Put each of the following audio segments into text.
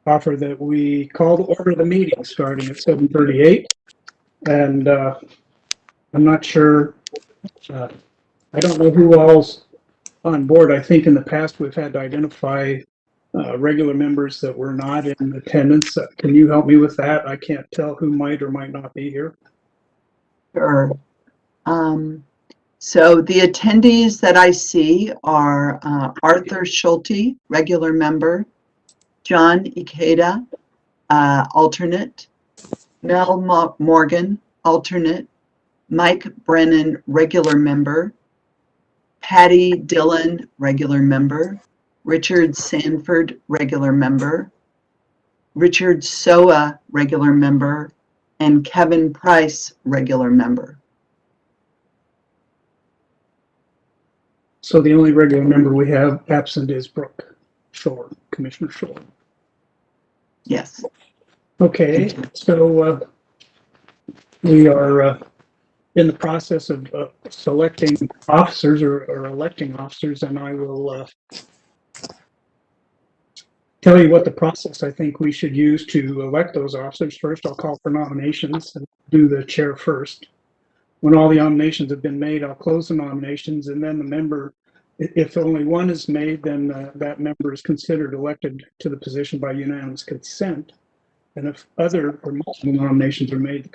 offer that we call to order the meeting starting at 7:38. And I'm not sure, I don't know who all's on board. I think in the past we've had to identify regular members that were not in attendance. Can you help me with that? I can't tell who might or might not be here. Sure. So the attendees that I see are Arthur Schulte, regular member, John Ikeda, alternate, Mel Morgan, alternate, Mike Brennan, regular member, Patty Dillon, regular member, Richard Sanford, regular member, Richard Soa, regular member, and Kevin Price, regular member. So the only regular member we have absent is Brooke Shore, Commissioner Shore. Yes. Okay, so we are in the process of selecting officers or electing officers, and I will tell you what the process I think we should use to elect those officers. First, I'll call for nominations and do the chair first. When all the nominations have been made, I'll close the nominations, and then the member, if only one is made, then that member is considered elected to the position by unanimous consent. And if other or multiple nominations are made, the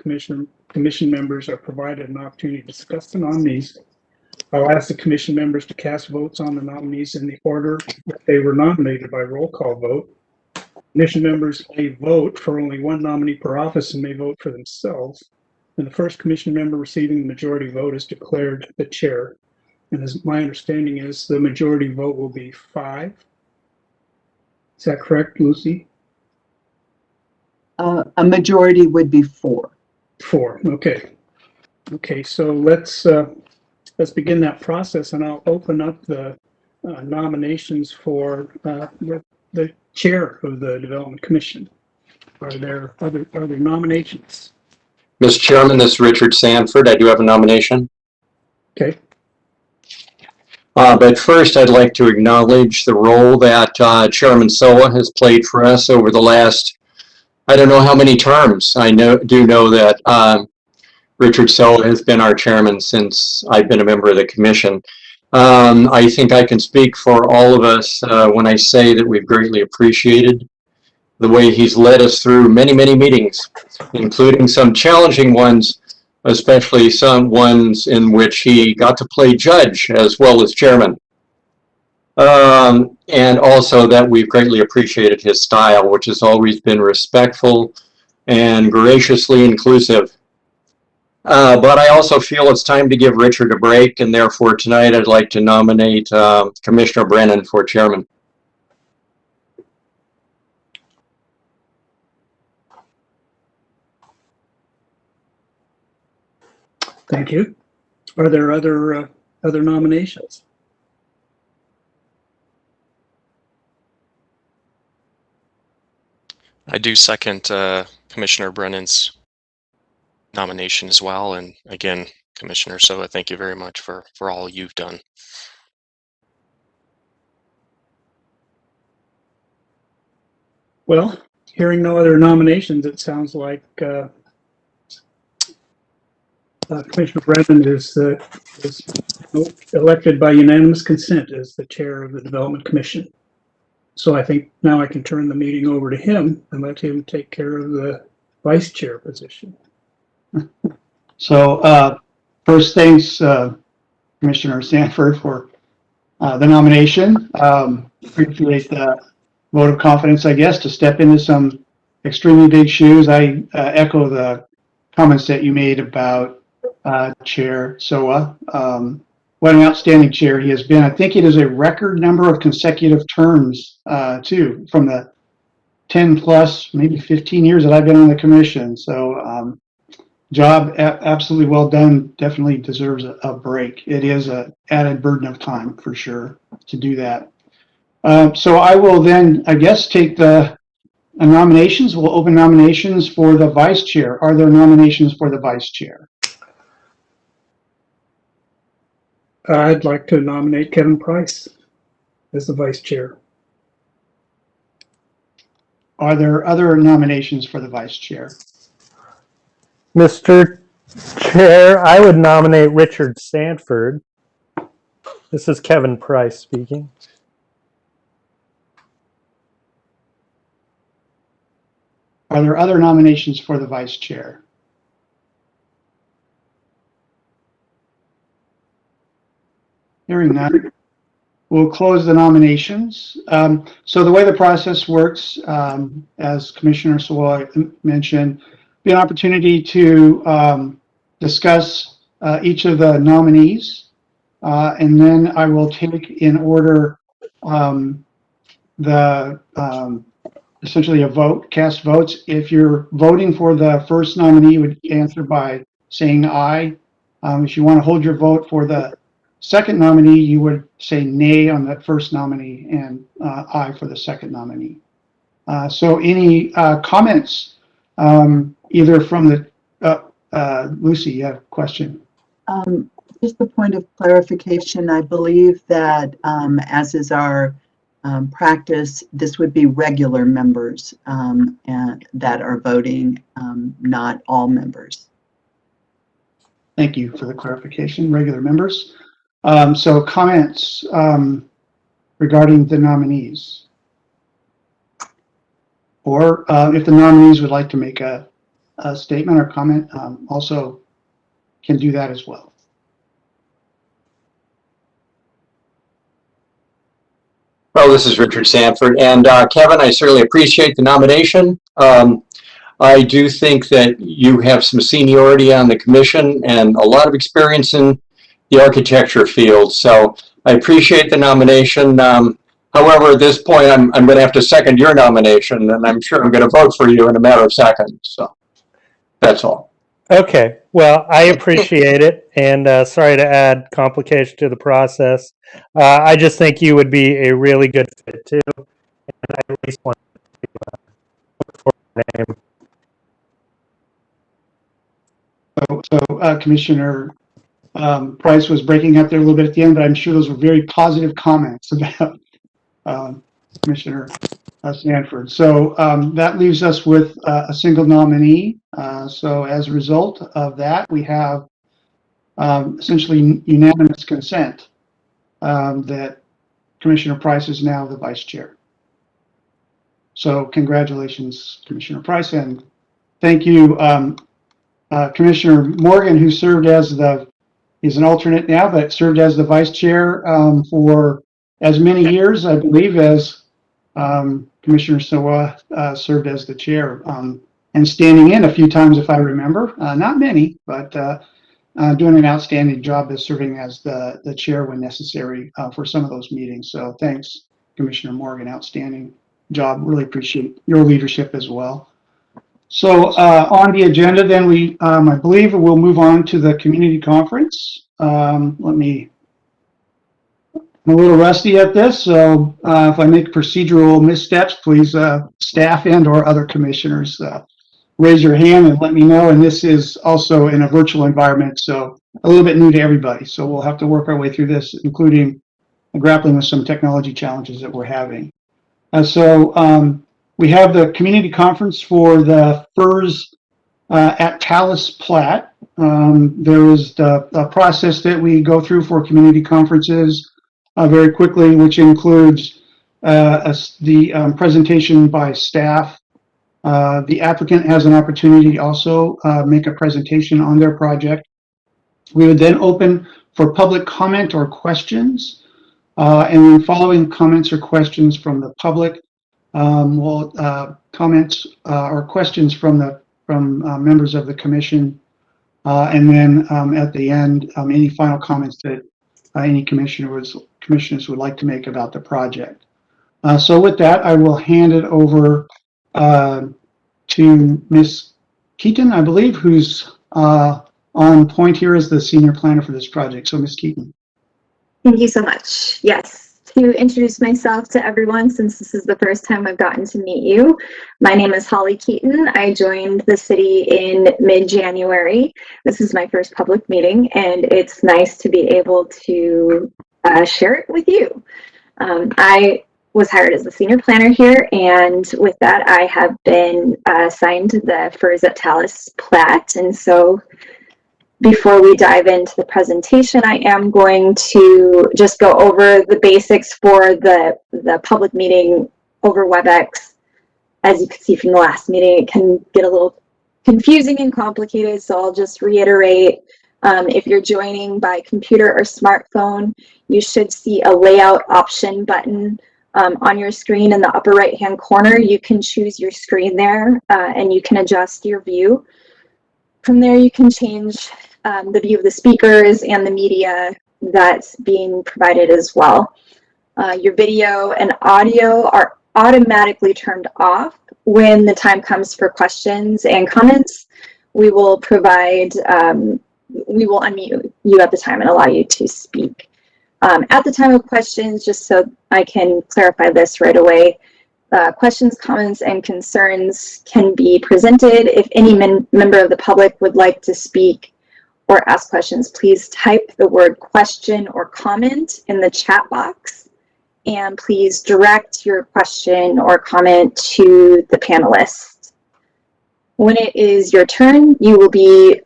commission members are provided an opportunity to discuss the nominees. I'll ask the commission members to cast votes on the nominees in the order that they were nominated by roll call vote. Commission members may vote for only one nominee per office and may vote for themselves. And the first commission member receiving the majority vote is declared the chair. And as my understanding is, the majority vote will be 5. Is that correct, Lucy? A majority would be 4. 4, okay. Okay, so let's begin that process, and I'll open up the nominations for the chair of the Development Commission. Are there nominations? Mr. Chairman, this is Richard Sanford. I do have a nomination. Okay. But first, I'd like to acknowledge the role that Chairman Soa has played for us over the last, I don't know how many terms. I do know that Richard Soa has been our chairman since I've been a member of the commission. I think I can speak for all of us when I say that we've greatly appreciated the way he's led us through many, many meetings, including some challenging ones, especially some ones in which he got to play judge as well as chairman. And also that we've greatly appreciated his style, which has always been respectful and graciously inclusive. But I also feel it's time to give Richard a break, and therefore tonight I'd like to nominate Commissioner Brennan for chairman. Thank you. Are there other nominations? I do second Commissioner Brennan's nomination as well. And again, Commissioner Soa, thank you very much for all you've done. Well, hearing no other nominations, it sounds like Commissioner Brennan is elected by unanimous consent as the chair of the Development Commission. So I think now I can turn the meeting over to him and let him take care of the vice chair position. So first, thanks, Commissioner Sanford, for the nomination. Appreciate the vote of confidence, I guess, to step into some extremely big shoes. I echo the comments that you made about Chair Soa. What an outstanding chair he has been. I think it is a record number of consecutive terms, too, from the 10 plus, maybe 15 years that I've been on the commission. So job absolutely well done. Definitely deserves a break. It is an added burden of time for sure to do that. So I will then, I guess, take the nominations. We'll open nominations for the vice chair. Are there nominations for the vice chair? I'd like to nominate Kevin Price as the vice chair. Are there other nominations for the vice chair? Mr. Chair, I would nominate Richard Sanford. This is Kevin Price speaking. Are there other nominations for the vice chair? Hearing none, we'll close the nominations. So the way the process works, as Commissioner Sawai mentioned, be an opportunity to discuss each of the nominees, and then I will take in order essentially a vote, cast votes. If you're voting for the first nominee, you would answer by saying aye. If you want to hold your vote for the second nominee, you would say nay on the first nominee and aye for the second nominee. So any comments, either from the, Lucy, you have a question? Just a point of clarification, I believe that as is our practice, this would be regular members and that are voting, not all members. Thank you for the clarification, regular members. So comments regarding the nominees? Or if the nominees would like to make a statement or comment, also can do that as well. Well, this is Richard Sanford. And Kevin, I certainly appreciate the nomination. I do think that you have some seniority on the commission and a lot of experience in the architecture field. So I appreciate the nomination. However, at this point, I'm going to have to second your nomination, and I'm sure I'm going to vote for you in a matter of seconds. So that's all. Okay, well, I appreciate it, and sorry to add complication to the process. I just think you would be a really good fit too, and I at least want to look for a name. So Commissioner Price was breaking up there a little bit at the end, but I'm sure those were very positive comments about Commissioner Sanford. So that leaves us with a single nominee. So as a result of that, we have essentially unanimous consent that Commissioner Price is now the vice chair. So congratulations, Commissioner Price, and thank you, Commissioner Morgan, who served as he's an alternate now, but served as the vice chair for as many years, I believe, as Commissioner Sawa served as the chair, and standing in a few times, if I remember. Not many, but doing an outstanding job as serving as the chair when necessary for some of those meetings. So thanks, Commissioner Morgan. Outstanding job. Really appreciate your leadership as well. So on the agenda, then I believe we'll move on to the community conference. I'm a little rusty at this, so if I make procedural missteps, please, staff and or other commissioners, raise your hand and let me know. And this is also in a virtual environment, so a little bit new to everybody. So we'll have to work our way through this, including grappling with some technology challenges that we're having. So we have the community conference for the FERS at Talus Plat. There is the process that we go through for community conferences very quickly, which includes the presentation by staff. The applicant has an opportunity to also make a presentation on their project. We would then open for public comment or questions. And then following comments or questions from the public, we'll comments or questions from members of the commission. And then at the end, any final comments that any commissioners would like to make about the project. So with that, I will hand it over to Ms. Keaton, I believe, who's on point here as the senior planner for this project. So Ms. Keaton. Thank you so much. Yes, to introduce myself to everyone, since this is the first time I've gotten to meet you, my name is Holly Keaton. I joined the city in mid-January. This is my first public meeting, and it's nice to be able to share it with you. I was hired as the senior planner here, and with that, I have been assigned the FERS at Talus Plat. And so, before we dive into the presentation, I am going to just go over the basics for the public meeting over WebEx. As you can see from the last meeting, it can get a little confusing and complicated, so I'll just reiterate. If you're joining by computer or smartphone, you should see a layout option button on your screen in the upper right hand corner. You can choose your screen there and you can adjust your view. From there, you can change the view of the speakers and the media that's being provided as well. Your video and audio are automatically turned off when the time comes for questions and comments. We will provide, we will unmute you at the time and allow you to speak. At the time of questions, just so I can clarify this right away, questions, comments, and concerns can be presented. If any member of the public would like to speak or ask questions, please type the word question or comment in the chat box, and please direct your question or comment to the panelists. When it is your turn, you will be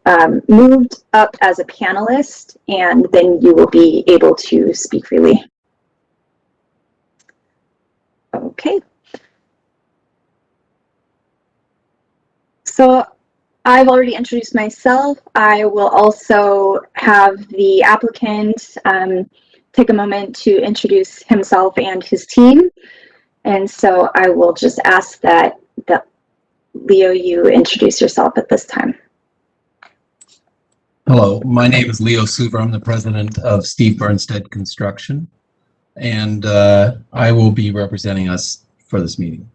moved up as a panelist, and then you will be able to speak freely. Okay. So I've already introduced myself. I will also have the applicant take a moment to introduce himself and his team. And so I will just ask that Leo, you introduce yourself at this time. Hello, my name is Leo Suver. I'm the president of Steve Bernstead Construction, and I will be representing us for this meeting.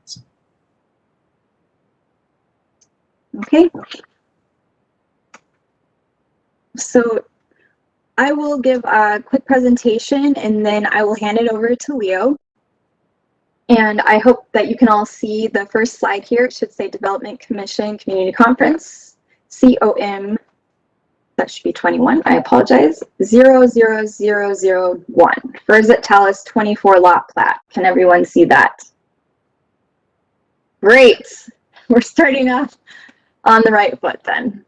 Okay. So I will give a quick presentation and then I will hand it over to Leo. And I hope that you can all see the first slide here. It should say Development Commission Community Conference, COM, that should be 21, I apologize, 00001, FERS at Talus 24 lot plat. Can everyone see that? Great, we're starting off on the right foot then.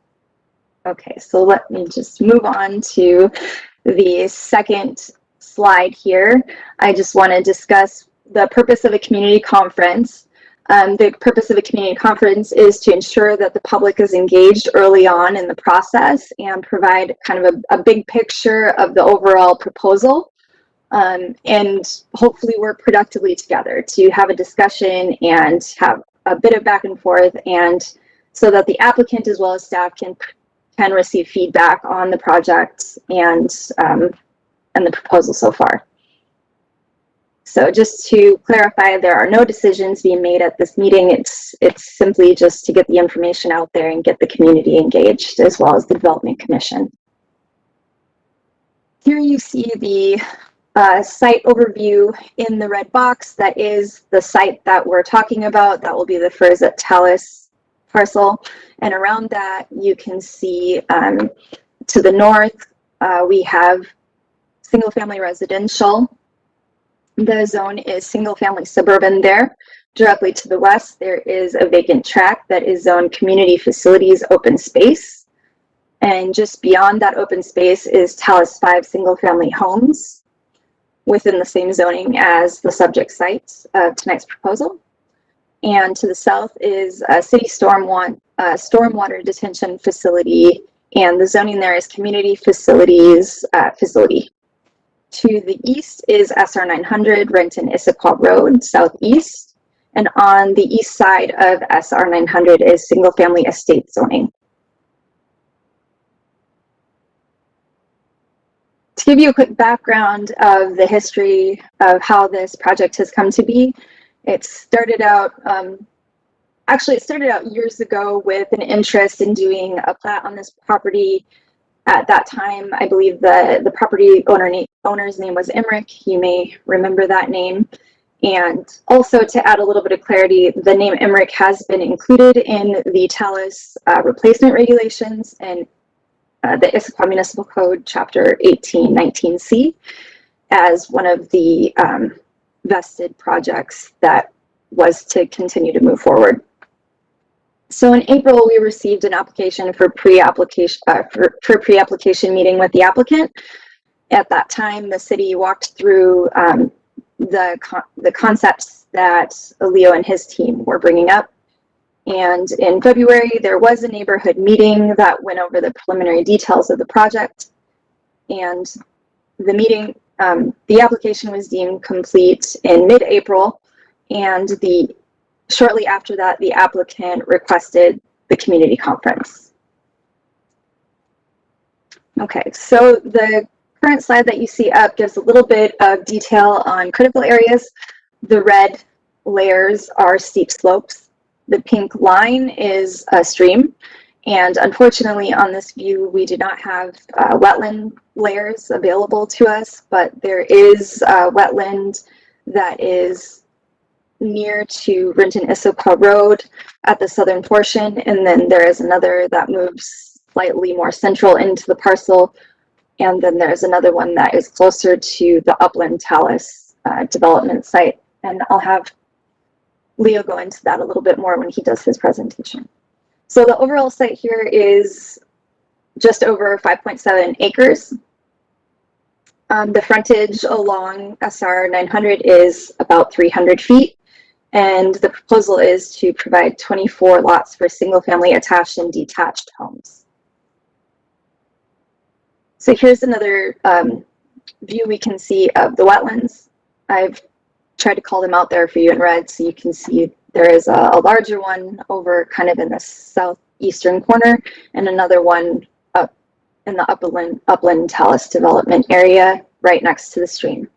Okay, so let me just move on to the second slide here. I just want to discuss the purpose of a community conference. The purpose of a community conference is to ensure that the public is engaged early on in the process and provide kind of a big picture of the overall proposal, and hopefully work productively together to have a discussion and have a bit of back and forth, and so that the applicant as well as staff can receive feedback on the project and the proposal so far. So just to clarify, there are no decisions being made at this meeting. It's simply just to get the information out there and get the community engaged, as well as the Development Commission. Here you see the site overview in the red box. That is the site that we're talking about. That will be the FERS at Talus parcel. And around that, you can see to the north, we have single family residential. The zone is single family suburban there. Directly to the west, there is a vacant tract that is zoned community facilities open space. And just beyond that open space is Talus 5 single family homes within the same zoning as the subject site of tonight's proposal. And to the south is a city stormwater detention facility, and the zoning there is community facilities facility. To the east is SR 900, Renton Issaquah Road, southeast. And on the east side of SR 900 is single family estate zoning. To give you a quick background of the history of how this project has come to be, it started out, actually it started out years ago with an interest in doing a plat on this property. At that time, I believe the property owner's name was Emmerich. You may remember that name. And also to add a little bit of clarity, the name Emmerich has been included in the Talus replacement regulations and the Issaquah Municipal Code, Chapter 1819C, as one of the vested projects that was to continue to move forward. So in April, we received an application for pre-application meeting with the applicant. At that time, the city walked through the concepts that Leo and his team were bringing up. And in February, there was a neighborhood meeting that went over the preliminary details of the project. And the meeting, the application was deemed complete in mid-April, and shortly after that, the applicant requested the community conference. Okay, so the current slide that you see up gives a little bit of detail on critical areas. The red layers are steep slopes. The pink line is a stream. And unfortunately, on this view, we do not have wetland layers available to us, but there is a wetland that is near to Renton Issaquah Road at the southern portion. And then there is another that moves slightly more central into the parcel. And then there's another one that is closer to the upland Talus development site. And I'll have Leo go into that a little bit more when he does his presentation. So the overall site here is just over 5.7 acres. The frontage along SR 900 is about 300 feet. And the proposal is to provide 24 lots for single-family attached and detached homes. So here's another view we can see of the wetlands. I've tried to call them out there for you in red so you can see there is a larger one over kind of in the southeastern corner and another one up in the upland Talus development area right next to the stream.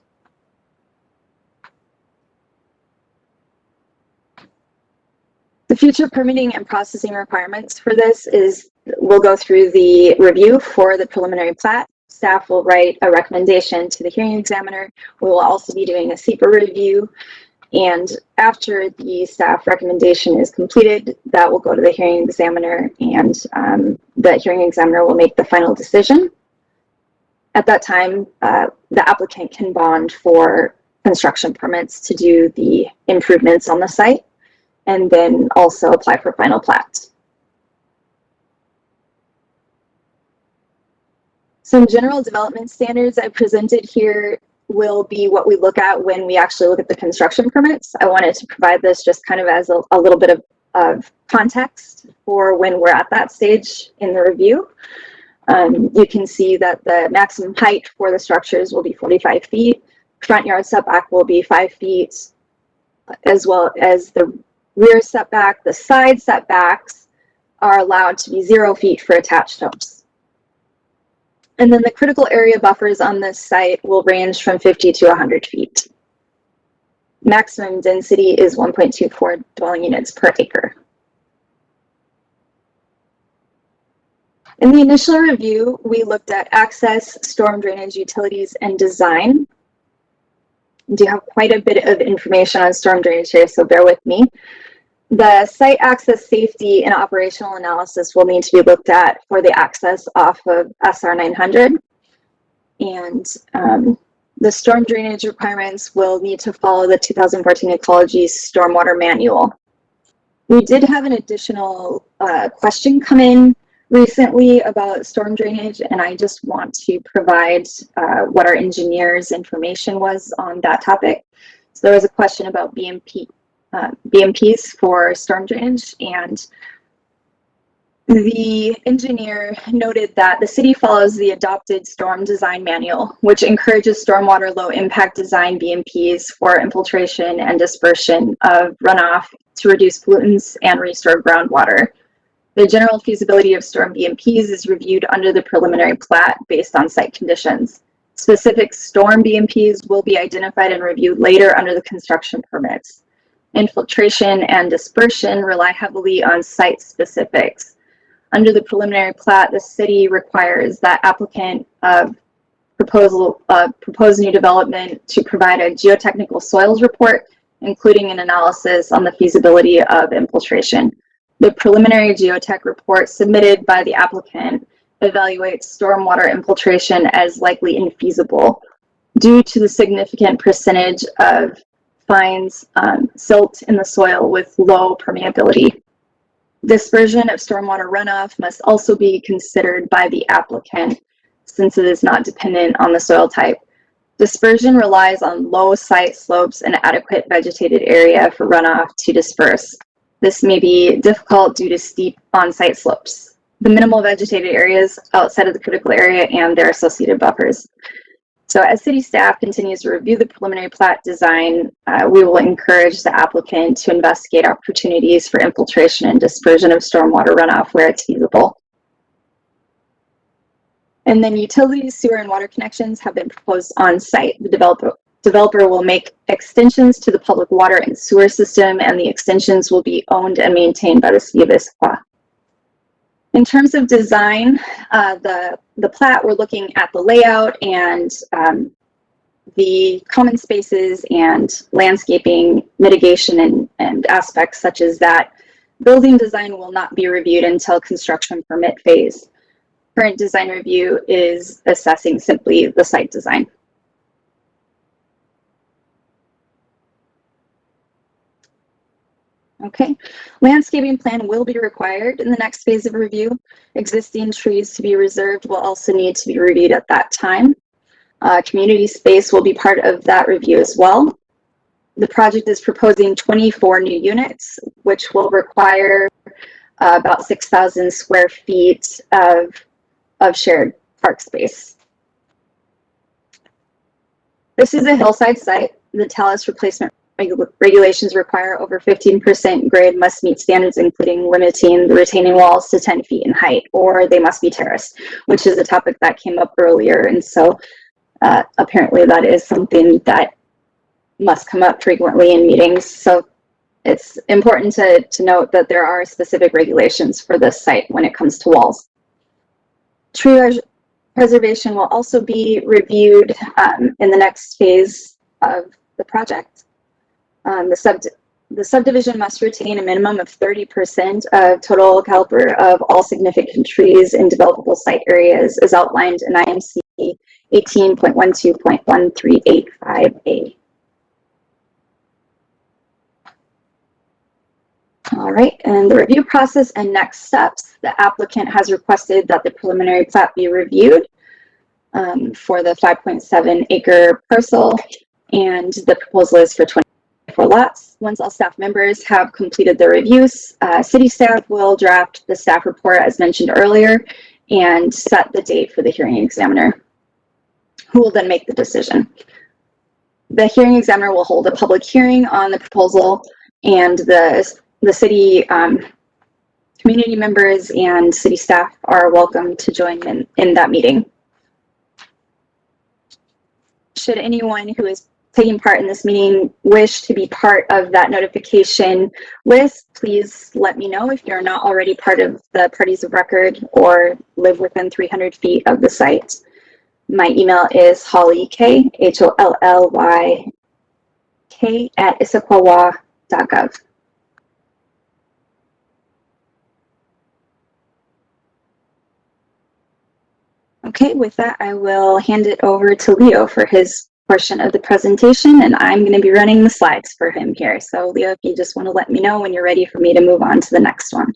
The future permitting and processing requirements for this is we'll go through the review for the preliminary plat. Staff will write a recommendation to the hearing examiner. We will also be doing a SEPA review. And after the staff recommendation is completed, that will go to the hearing examiner, and the hearing examiner will make the final decision. At that time, the applicant can bond for construction permits to do the improvements on the site, and then also apply for final plat. Some general development standards I presented here will be what we look at when we actually look at the construction permits. I wanted to provide this just kind of as a little bit of context for when we're at that stage in the review. You can see that the maximum height for the structures will be 45 feet. Front yard setback will be 5 feet, as well as the rear setback. The side setbacks are allowed to be 0 feet for attached homes. And then the critical area buffers on this site will range from 50 to 100 feet. Maximum density is 1.24 dwelling units per acre. In the initial review, we looked at access, storm drainage, utilities, and design. I do have quite a bit of information on storm drainage here, so bear with me. The site access, safety, and operational analysis will need to be looked at for the access off of SR 900. And the storm drainage requirements will need to follow the 2014 Ecology Stormwater Manual. We did have an additional question come in recently about storm drainage, and I just want to provide what our engineer's information was on that topic. So there was a question about BMPs for storm drainage, and the engineer noted that the city follows the adopted storm design manual, which encourages stormwater low impact design BMPs for infiltration and dispersion of runoff to reduce pollutants and restore groundwater. The general feasibility of storm BMPs is reviewed under the preliminary plat based on site conditions. Specific storm BMPs will be identified and reviewed later under the construction permits. Infiltration and dispersion rely heavily on site specifics. Under the preliminary plat, the city requires that applicant of proposed new development to provide a geotechnical soils report, including an analysis on the feasibility of infiltration. The preliminary geotech report submitted by the applicant evaluates stormwater infiltration as likely infeasible due to the significant percentage of finds silt in the soil with low permeability. Dispersion of stormwater runoff must also be considered by the applicant since it is not dependent on the soil type. Dispersion relies on low site slopes and adequate vegetated area for runoff to disperse. This may be difficult due to steep on-site slopes, the minimal vegetated areas outside of the critical area, and their associated buffers. So as city staff continues to review the preliminary plat design, we will encourage the applicant to investigate opportunities for infiltration and dispersion of stormwater runoff where it's feasible. And then utilities, sewer, and water connections have been proposed on site. The developer will make extensions to the public water and sewer system, and the extensions will be owned and maintained by the city of Issaquah. In terms of design, the plat, we're looking at the layout and the common spaces and landscaping mitigation and aspects such as that. Building design will not be reviewed until construction permit phase. Current design review is assessing simply the site design. Okay, landscaping plan will be required in the next phase of review. Existing trees to be reserved will also need to be reviewed at that time. Community space will be part of that review as well. The project is proposing 24 new units, which will require about 6,000 square feet of shared park space. This is a hillside site. The Talus replacement regulations require over 15% grade must meet standards, including limiting the retaining walls to 10 feet in height, or they must be terraced, which is a topic that came up earlier. And so apparently that is something that must come up frequently in meetings. So it's important to note that there are specific regulations for this site when it comes to walls. Tree preservation will also be reviewed in the next phase of the project. The subdivision must retain a minimum of 30% of total caliber of all significant trees in developable site areas as outlined in IMC 18.12.1385A. All right, and the review process and next steps. The applicant has requested that the preliminary plat be reviewed for the 5.7 acre parcel, and the proposal is for 24 lots. Once all staff members have completed their reviews, city staff will draft the staff report as mentioned earlier and set the date for the hearing examiner, who will then make the decision. The hearing examiner will hold a public hearing on the proposal, and the city community members and city staff are welcome to join in that meeting. Should anyone who is taking part in this meeting wish to be part of that notification list, please let me know if you're not already part of the parties of record or live within 300 feet of the site. My email is hollyk, HOLLYK @issaquah.gov. Okay, with that, I will hand it over to Leo for his portion of the presentation, and I'm going to be running the slides for him here. So Leo, if you just want to let me know when you're ready for me to move on to the next one.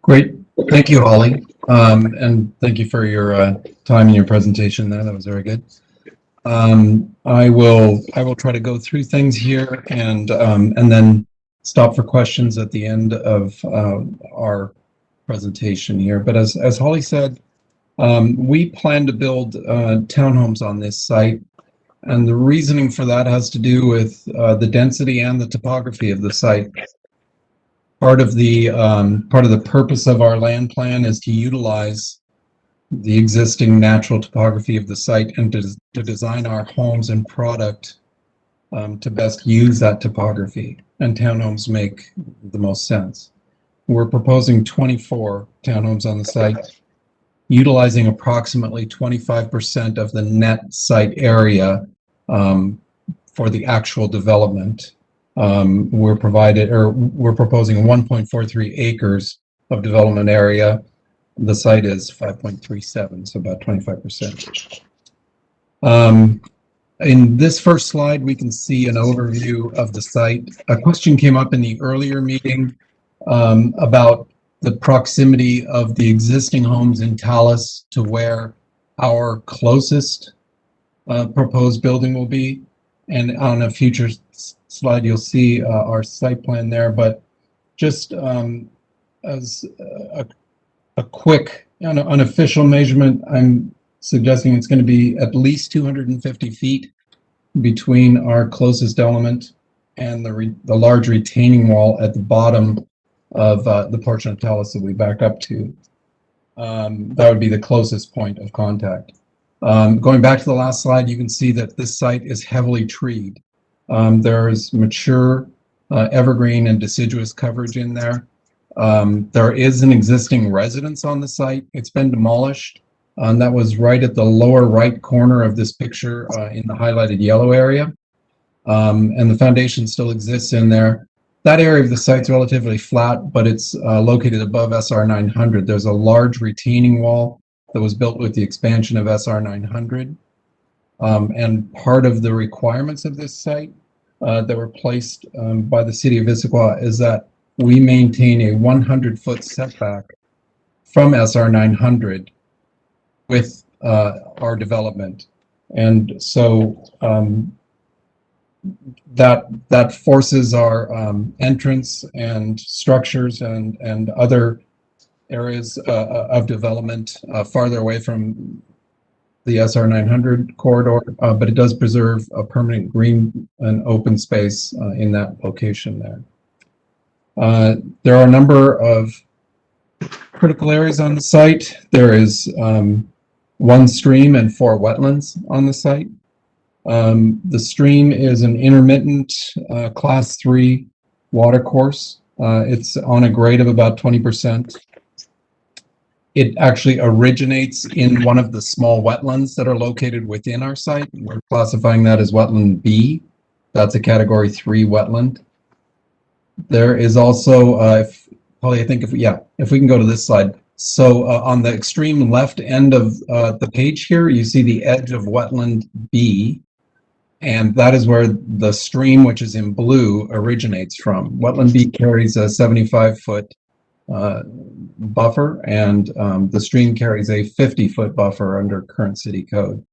Great. Thank you, Holly. And thank you for your time in your presentation there. That was very good. I will try to go through things here and then stop for questions at the end of our presentation here. But as Holly said, we plan to build townhomes on this site, and the reasoning for that has to do with the density and the topography of the site. Part of the purpose of our land plan is to utilize the existing natural topography of the site and to design our homes and product to best use that topography, and townhomes make the most sense. We're proposing 24 townhomes on the site, utilizing approximately 25% of the net site area for the actual development. We're proposing 1.43 acres of development area. The site is 5.37, so about 25%. In this first slide, we can see an overview of the site. A question came up in the earlier meeting about the proximity of the existing homes in Talus to where our closest proposed building will be. And on a future slide, you'll see our site plan there. But just as a quick, unofficial measurement, I'm suggesting it's going to be at least 250 feet between our closest element and the large retaining wall at the bottom of the portion of Talus that we back up to. That would be the closest point of contact. Going back to the last slide, you can see that this site is heavily treed. There's mature evergreen and deciduous coverage in there. There is an existing residence on the site. It's been demolished. That was right at the lower right corner of this picture in the highlighted yellow area. And the foundation still exists in there. That area of the site's relatively flat, but it's located above SR 900. There's a large retaining wall that was built with the expansion of SR 900. And part of the requirements of this site that were placed by the city of Issaquah is that we maintain a 100-foot setback from SR 900 with our development. And so that forces our entrance and structures and other areas of development farther away from the SR 900 corridor, but it does preserve a permanent green and open space in that location there. There are a number of critical areas on the site. There is one stream and 4 wetlands on the site. The stream is an intermittent class 3 watercourse. It's on a grade of about 20%. It actually originates in one of the small wetlands that are located within our site. We're classifying that as Wetland B. That's a category 3 wetland. There is also, if we can go to this slide. So on the extreme left end of the page here, you see the edge of Wetland B, and that is where the stream, which is in blue, originates from. Wetland B carries a 75-foot buffer, and the stream carries a 50-foot buffer under current city code.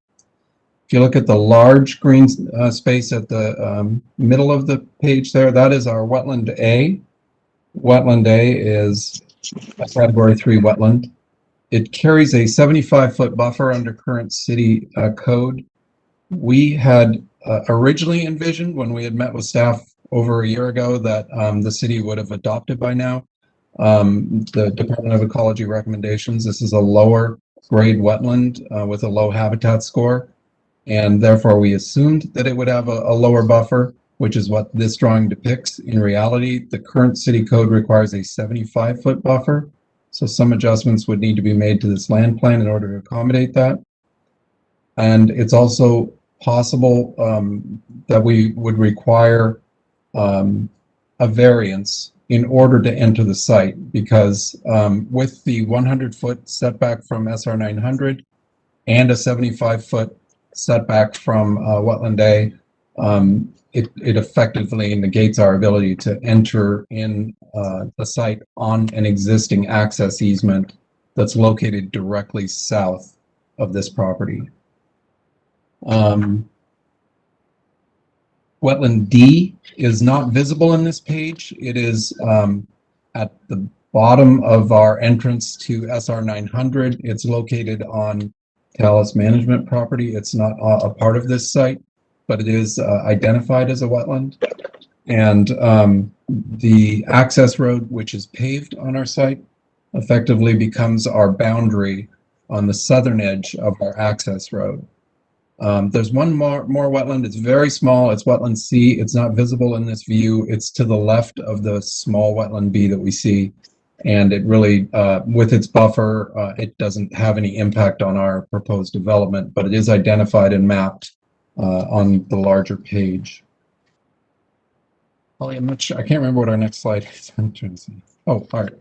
If you look at the large green space at the middle of the page there, that is our Wetland A. Wetland A is a category 3 wetland. It carries a 75-foot buffer under current city code. We had originally envisioned, when we had met with staff over a year ago, that the city would have adopted by now the Department of Ecology recommendations. This is a lower grade wetland with a low habitat score, and therefore we assumed that it would have a lower buffer, which is what this drawing depicts. In reality, the current city code requires a 75-foot buffer, so some adjustments would need to be made to this land plan in order to accommodate that. And it's also possible that we would require a variance in order to enter the site, because with the 100-foot setback from SR 900 and a 75-foot setback from Wetland A, it effectively negates our ability to enter in the site on an existing access easement that's located directly south of this property. Wetland D is not visible in this page. It is at the bottom of our entrance to SR 900. It's located on Talus management property. It's not a part of this site, but it is identified as a wetland. And the access road, which is paved on our site, effectively becomes our boundary on the southern edge of our access road. There's one more wetland. It's very small. It's Wetland C. It's not visible in this view. It's to the left of the small Wetland B that we see. And it really, with its buffer, it doesn't have any impact on our proposed development, but it is identified and mapped on the larger page. Holly, I'm not sure. I can't remember what our next slide is. I'm trying to see. Oh, all right.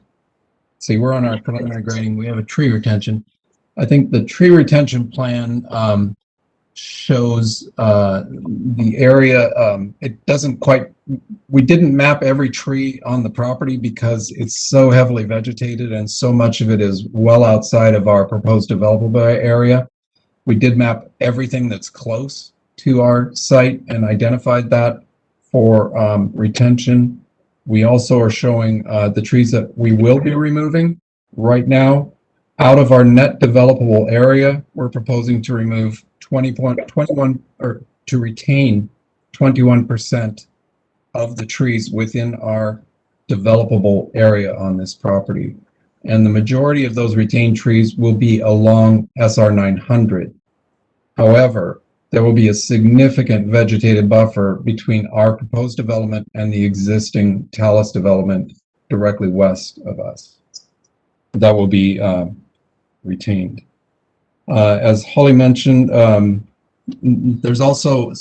See, we're on our preliminary grading. We have a tree retention. I think the tree retention plan shows the area. It doesn't quite, we didn't map every tree on the property because it's so heavily vegetated and so much of it is well outside of our proposed developable area. We did map everything that's close to our site and identified that for retention. We also are showing the trees that we will be removing right now. Out of our net developable area, we're proposing to remove 20.21 or to retain 21% of the trees within our developable area on this property. And the majority of those retained trees will be along SR 900. However, there will be a significant vegetated buffer between our proposed development and the existing Talus development directly west of us. That will be retained. As Holly mentioned, there's also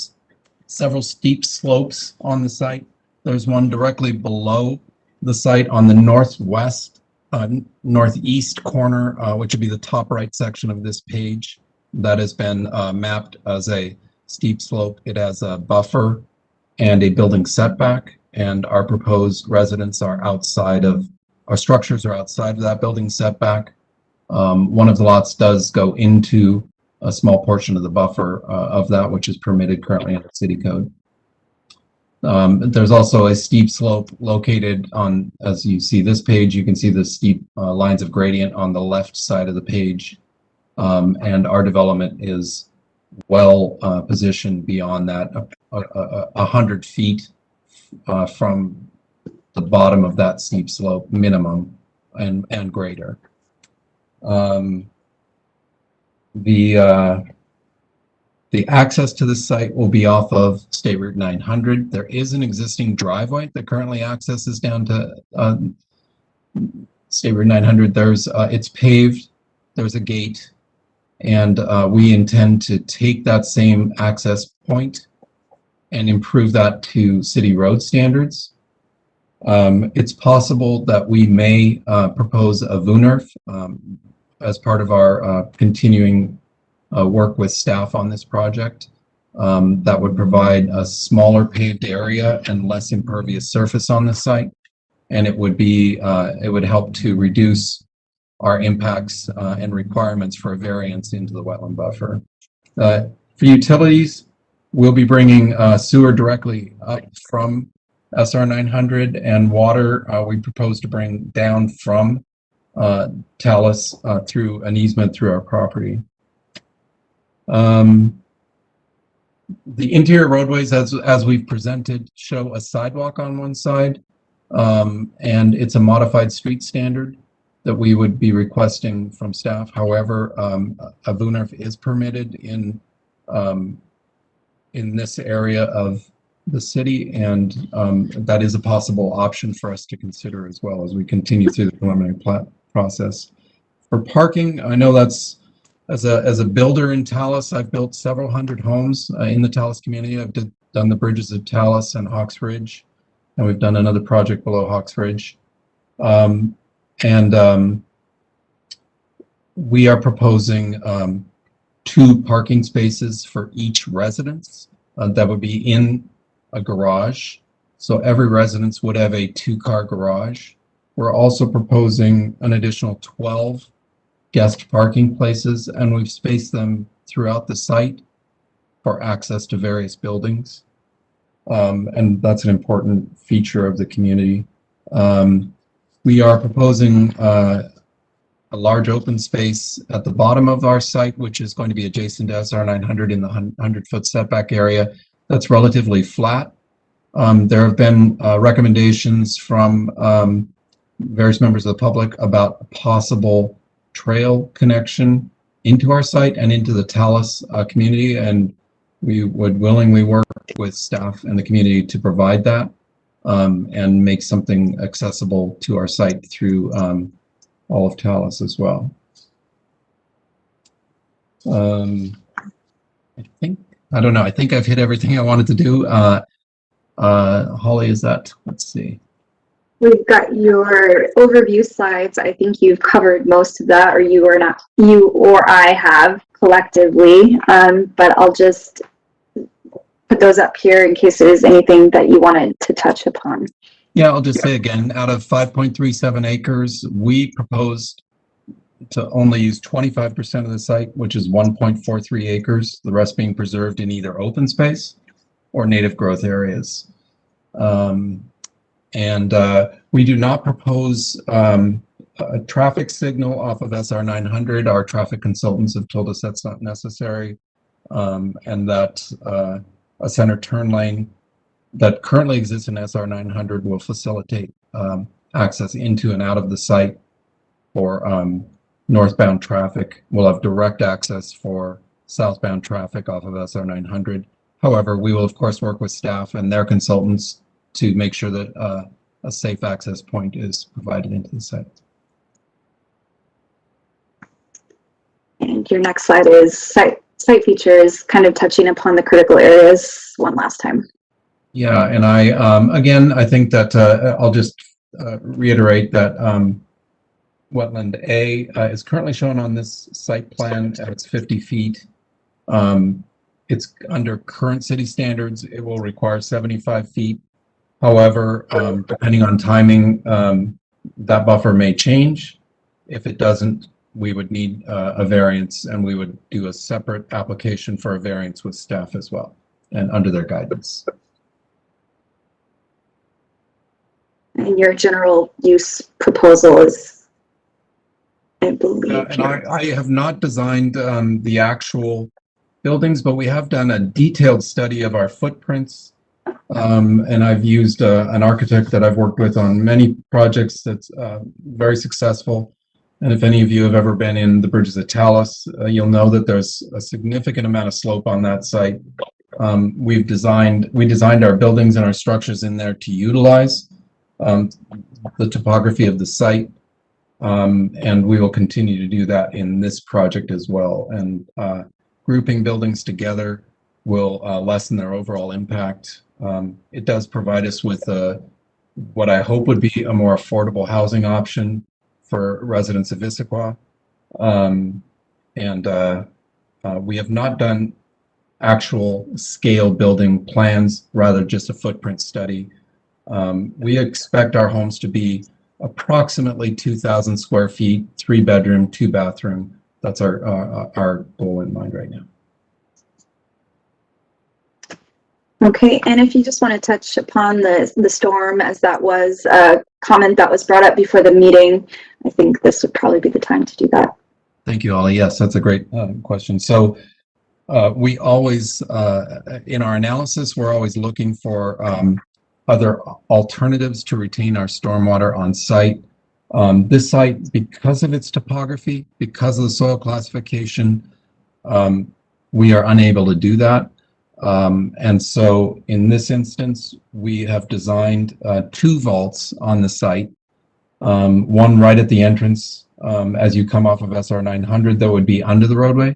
several steep slopes on the site. There's one directly below the site on the northwest, northeast corner, which would be the top right section of this page. That has been mapped as a steep slope. It has a buffer and a building setback, and our proposed residents are outside of, our structures are outside of that building setback. One of the lots does go into a small portion of the buffer of that, which is permitted currently under city code. There's also a steep slope located on, as you see this page, you can see the steep lines of gradient on the left side of the page. And our development is well positioned beyond that, 100 feet from the bottom of that steep slope minimum and greater. The access to the site will be off of State Route 900. There is an existing driveway that currently accesses down to State Route 900. It's paved, there's a gate, and we intend to take that same access point and improve that to city road standards. It's possible that we may propose a VUNERF as part of our continuing work with staff on this project. That would provide a smaller paved area and less impervious surface on the site. And it would be, it would help to reduce our impacts and requirements for a variance into the wetland buffer. For utilities, we'll be bringing sewer directly up from SR 900, and water we propose to bring down from Talus through an easement through our property. The interior roadways, as we've presented, show a sidewalk on one side, and it's a modified street standard that we would be requesting from staff. However, a VUNERF is permitted in this area of the city, and that is a possible option for us to consider as well as we continue through the preliminary plat process. For parking, I know that's, as a builder in Talus, I've built several hundred homes in the Talus community. I've done the bridges of Talus and Hawks Ridge, and we've done another project below Hawks Ridge. We are proposing 2 parking spaces for each residence that would be in a garage. So every residence would have a 2-car garage. We're also proposing an additional 12 guest parking places, and we've spaced them throughout the site for access to various buildings. And that's an important feature of the community. We are proposing a large open space at the bottom of our site, which is going to be adjacent to SR 900 in the 100-foot setback area. That's relatively flat. There have been recommendations from various members of the public about a possible trail connection into our site and into the Talus community, and we would willingly work with staff and the community to provide that and make something accessible to our site through all of Talus as well. I don't know, I think I've hit everything I wanted to do. Holly, is that, let's see. We've got your overview slides. I think you've covered most of that, or you or I have collectively, but I'll just put those up here in case there's anything that you wanted to touch upon. Yeah, I'll just say again, out of 5.37 acres, we proposed to only use 25% of the site, which is 1.43 acres, the rest being preserved in either open space or native growth areas. We do not propose a traffic signal off of SR 900. Our traffic consultants have told us that's not necessary, and that a center turn lane that currently exists in SR 900 will facilitate access into and out of the site for northbound traffic. We'll have direct access for southbound traffic off of SR 900. However, we will of course work with staff and their consultants to make sure that a safe access point is provided into the site. And your next slide is site features, kind of touching upon the critical areas one last time. Yeah, and again, I think that I'll just reiterate that Wetland A is currently shown on this site plan at its 50 feet. It's under current city standards, it will require 75 feet. However, depending on timing, that buffer may change. If it doesn't, we would need a variance, and we would do a separate application for a variance with staff as well, and under their guidance. And your general use proposal is, I believe. And I have not designed the actual buildings, but we have done a detailed study of our footprints. And I've used an architect that I've worked with on many projects that's very successful. And if any of you have ever been in the bridges of Talus, you'll know that there's a significant amount of slope on that site. We designed our buildings and our structures in there to utilize the topography of the site, and we will continue to do that in this project as well. And grouping buildings together will lessen their overall impact. It does provide us with what I hope would be a more affordable housing option for residents of Issaquah. We have not done actual scale building plans, rather just a footprint study. We expect our homes to be approximately 2,000 square feet, 3-bedroom, 2-bathroom. That's our goal in mind right now. Okay, and if you just want to touch upon the storm, as that was a comment that was brought up before the meeting, I think this would probably be the time to do that. Thank you, Ollie. Yes, that's a great question. So we always, in our analysis, we're always looking for other alternatives to retain our stormwater on site. This site, because of its topography, because of the soil classification, we are unable to do that. And so in this instance, we have designed 2 vaults on the site, one right at the entrance as you come off of SR 900 that would be under the roadway,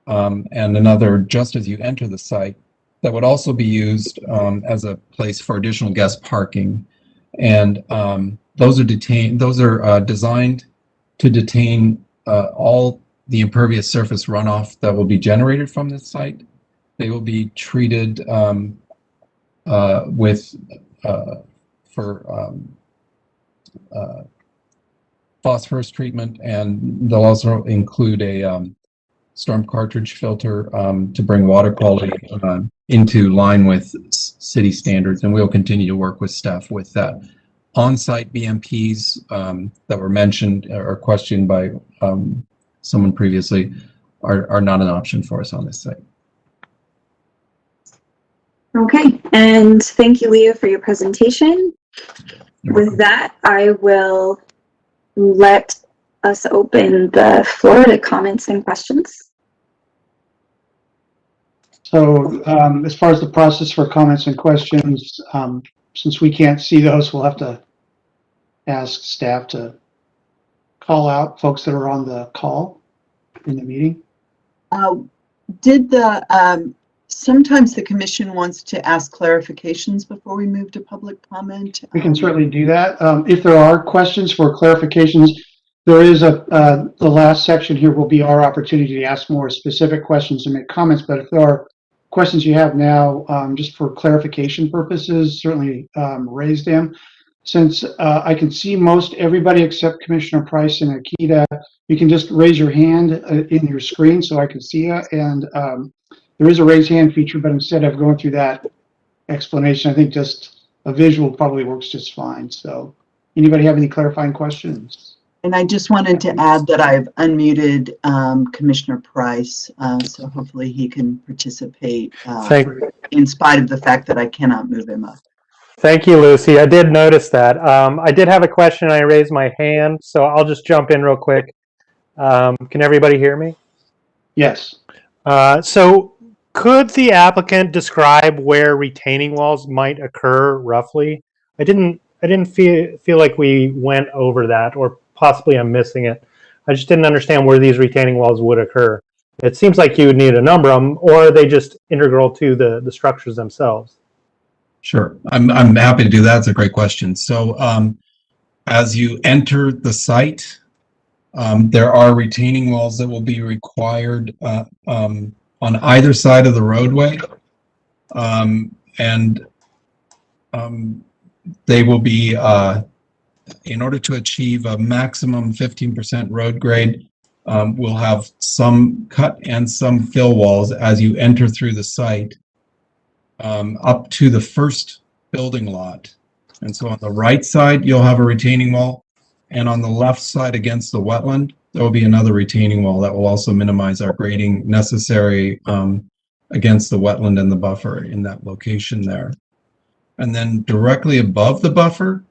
and another just as you enter the site that would also be used as a place for additional guest parking. And those are designed to detain all the impervious surface runoff that will be generated from this site. They will be treated for phosphorus treatment, and they'll also include a storm cartridge filter to bring water quality into line with city standards, and we'll continue to work with staff with that. On-site BMPs that were mentioned or questioned by someone previously are not an option for us on this site. Okay, and thank you, Leah, for your presentation. With that, I will let us open the floor to comments and questions. So as far as the process for comments and questions, since we can't see those, we'll have to ask staff to call out folks that are on the call in the meeting. Did the Sometimes the commission wants to ask clarifications before we move to public comment. We can certainly do that. If there are questions for clarifications, there is the last section here will be our opportunity to ask more specific questions and make comments. But if there are questions you have now, just for clarification purposes, certainly raise them. Since I can see most everybody except Commissioner Price and Akita, you can just raise your hand in your screen so I can see you. And there is a raise hand feature, but instead of going through that explanation, I think just a visual probably works just fine. So anybody have any clarifying questions? And I just wanted to add that I've unmuted Commissioner Price, so hopefully he can participate in spite of the fact that I cannot move him up. Thank you, Lucy. I did notice that. I did have a question. I raised my hand, so I'll just jump in real quick. Can everybody hear me? Yes. So could the applicant describe where retaining walls might occur roughly? I didn't feel like we went over that, or possibly I'm missing it. I just didn't understand where these retaining walls would occur. It seems like you would need a number of them, or are they just integral to the structures themselves? Sure. I'm happy to do that. It's a great question. So as you enter the site, there are retaining walls that will be required on either side of the roadway. They will be, in order to achieve a maximum 15% road grade, we'll have some cut and some fill walls as you enter through the site up to the first building lot. And so on the right side, you'll have a retaining wall. And on the left side against the wetland, there will be another retaining wall that will also minimize our grading necessary against the wetland and the buffer in that location there. And then directly above the buffer,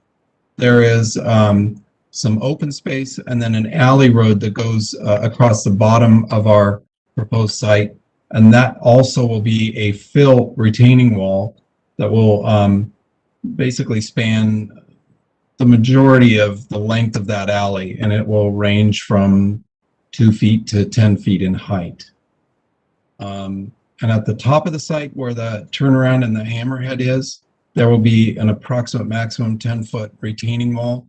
there is some open space and then an alley road that goes across the bottom of our proposed site. And that also will be a fill retaining wall that will basically span the majority of the length of that alley, and it will range from 2 feet to 10 feet in height. And at the top of the site where the turnaround and the hammerhead is, there will be an approximate maximum 10-foot retaining wall.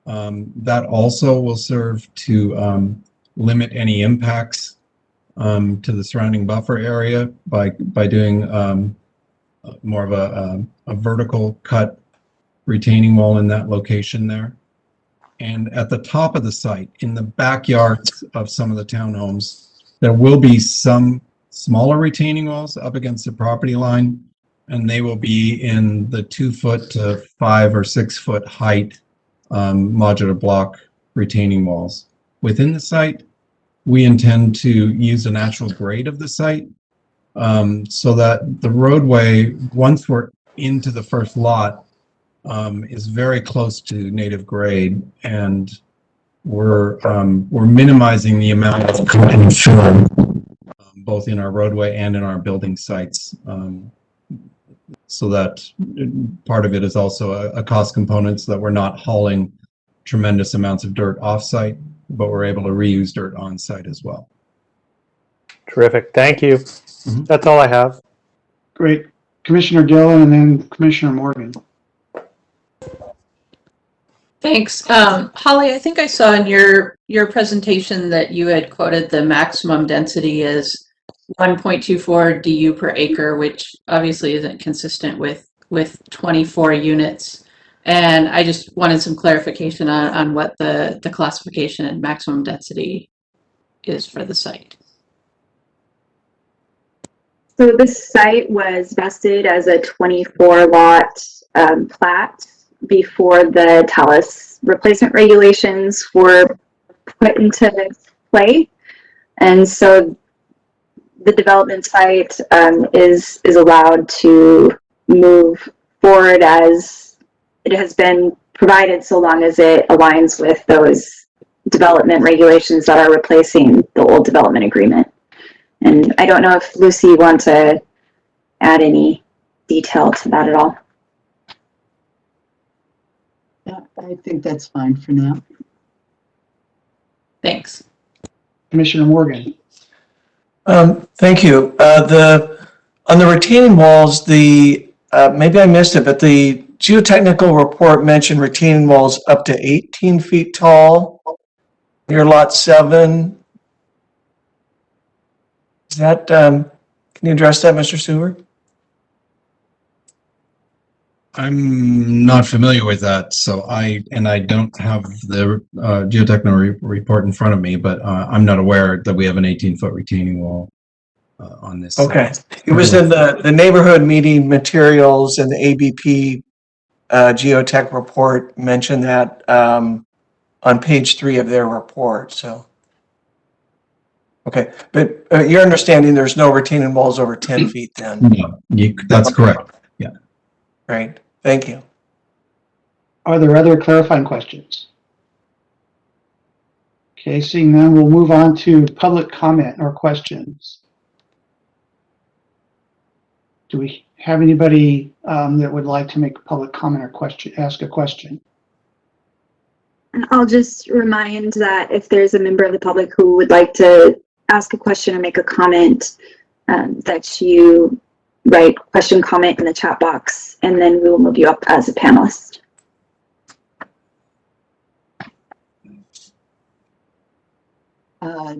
That also will serve to limit any impacts to the surrounding buffer area by doing more of a vertical cut retaining wall in that location there. And at the top of the site, in the backyards of some of the townhomes, there will be some smaller retaining walls up against the property line, and they will be in the 2 foot to 5 or 6 foot height modular block retaining walls. Within the site, we intend to use a natural grade of the site so that the roadway, once we're into the first lot, is very close to native grade, and we're minimizing the amount of cut and fill both in our roadway and in our building sites. So that part of it is also a cost component, so that we're not hauling tremendous amounts of dirt off-site, but we're able to reuse dirt on-site as well. Terrific. Thank you. That's all I have. Great. Commissioner Dillon and then Commissioner Morgan. Thanks. Holly, I think I saw in your presentation that you had quoted the maximum density as 1.24 DU per acre, which obviously isn't consistent with 24 units. And I just wanted some clarification on what the classification and maximum density is for the site. So this site was vested as a 24 lot plat before the Talus replacement regulations were put into play. And so the development site is allowed to move forward as it has been provided, so long as it aligns with those development regulations that are replacing the old development agreement. And I don't know if Lucy wants to add any detail to that at all. Yeah, I think that's fine for now. Thanks. Commissioner Morgan. Thank you. The On the retaining walls, maybe I missed it, but the geotechnical report mentioned retaining walls up to 18 feet tall. Near lot 7. Is that, can you address that, Mr. Seward? I'm not familiar with that, so I don't have the geotechnical report in front of me, but I'm not aware that we have an 18-foot retaining wall on this. Okay. It was in the neighborhood meeting materials, and the ABP geotech report mentioned that on page 3 of their report. So, okay, but your understanding, there's no retaining walls over 10 feet then? No, that's correct. Yeah. Right. Thank you. Are there other clarifying questions? Okay, seeing none, we'll move on to public comment or questions. Do we have anybody that would like to make a public comment or ask a question? And I'll just remind that if there's a member of the public who would like to ask a question or make a comment, that you write question, comment in the chat box, and then we will move you up as a panelist.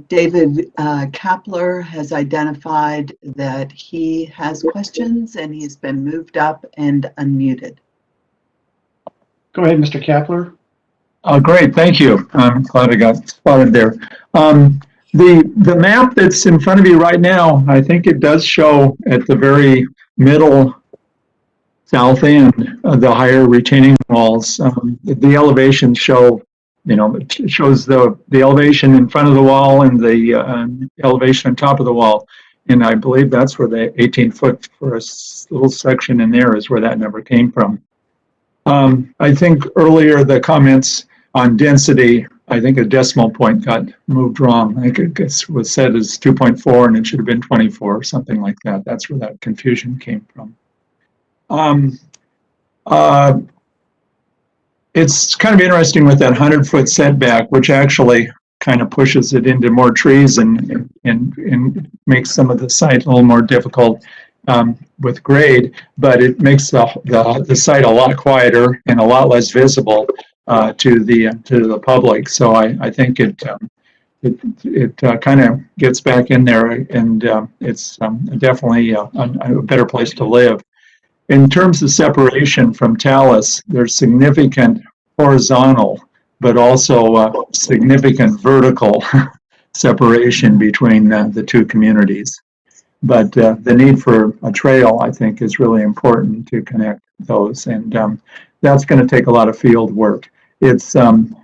David Kapler has identified that he has questions and he's been moved up and unmuted. Go ahead, Mr. Kapler. Great, thank you. I'm glad I got spotted there. The map that's in front of you right now, I think it does show at the very middle south end the higher retaining walls. The elevations show, it shows the elevation in front of the wall and the elevation on top of the wall. And I believe that's where the 18-foot for a little section in there is where that number came from. I think earlier the comments on density, I think a decimal point got moved wrong. I think it was said as 2.4 and it should have been 24 or something like that. That's where that confusion came from. It's kind of interesting with that 100-foot setback, which actually kind of pushes it into more trees and makes some of the site a little more difficult with grade, but it makes the site a lot quieter and a lot less visible to the public. So I think it kind of gets back in there, and it's definitely a better place to live. In terms of separation from Talus, there's significant horizontal, but also significant vertical separation between the two communities. But the need for a trail, I think, is really important to connect those, and that's going to take a lot of field work. They don't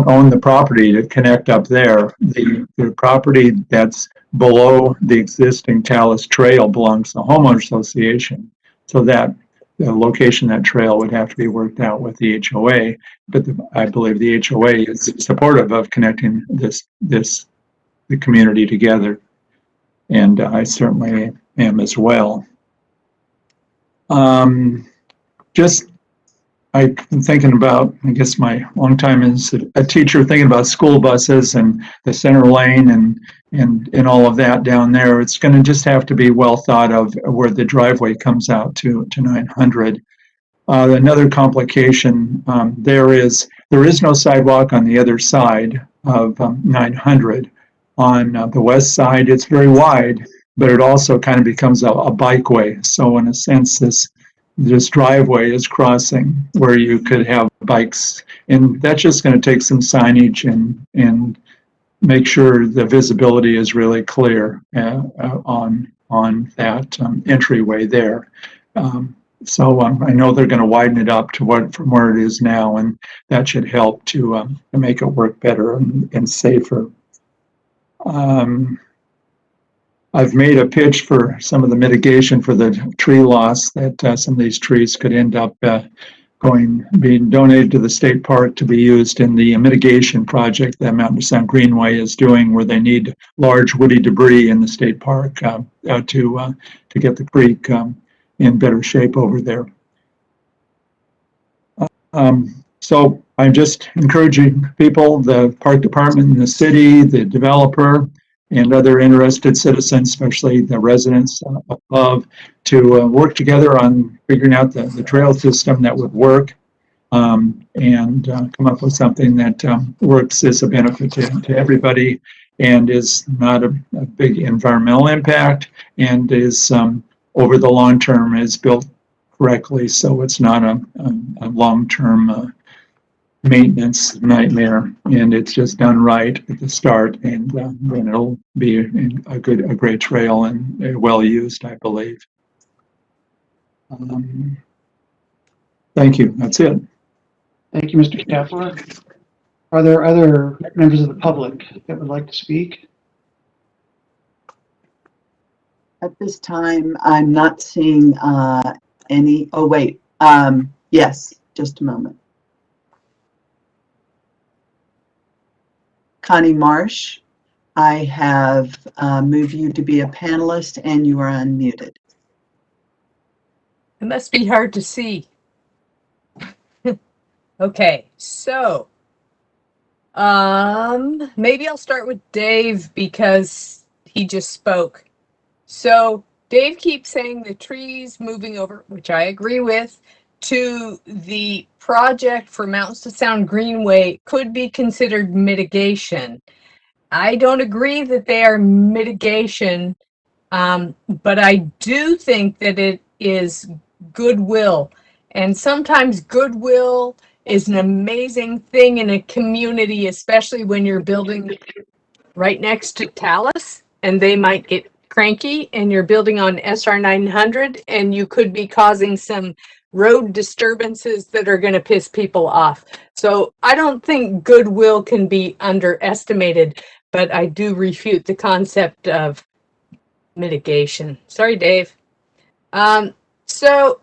own the property to connect up there. The property that's below the existing Talus trail belongs to the homeowner association. So that the location of that trail would have to be worked out with the HOA. But I believe the HOA is supportive of connecting the community together, and I certainly am as well. I've been thinking about, I guess my long time as a teacher, thinking about school buses and the center lane and all of that down there. It's going to just have to be well thought of where the driveway comes out to 900. Another complication, there is no sidewalk on the other side of 900. On the west side, it's very wide, but it also kind of becomes a bikeway. So in a sense, this driveway is crossing where you could have bikes, and that's just going to take some signage and make sure the visibility is really clear on that entryway there. So I know they're going to widen it up to from where it is now, and that should help to make it work better and safer. I've made a pitch for some of the mitigation for the tree loss, that some of these trees could end up being donated to the state park to be used in the mitigation project that Mountain Sound Greenway is doing, where they need large woody debris in the state park to get the creek in better shape over there. So I'm just encouraging people, the park department, the city, the developer, and other interested citizens, especially the residents above, to work together on figuring out the trail system that would work, and come up with something that works as a benefit to everybody and is not a big environmental impact, and is over the long term is built correctly, so it's not a long-term maintenance nightmare, and it's just done right at the start, and then it'll be a great trail and well used, I believe. Thank you. That's it. Thank you, Mr. Staffer. Are there other members of the public that would like to speak? At this time, I'm not seeing any. Oh, wait. Yes, just a moment. Connie Marsh, I have moved you to be a panelist and you are unmuted. It must be hard to see. Okay, so maybe I'll start with Dave because he just spoke. So Dave keeps saying the trees moving over, which I agree with, to the project for Mountains to Sound Greenway could be considered mitigation. I don't agree that they are mitigation, but I do think that it is goodwill. And sometimes goodwill is an amazing thing in a community, especially when you're building right next to Talus and they might get cranky and you're building on SR 900 and you could be causing some road disturbances that are going to piss people off. So I don't think goodwill can be underestimated, but I do refute the concept of mitigation. Sorry, Dave. So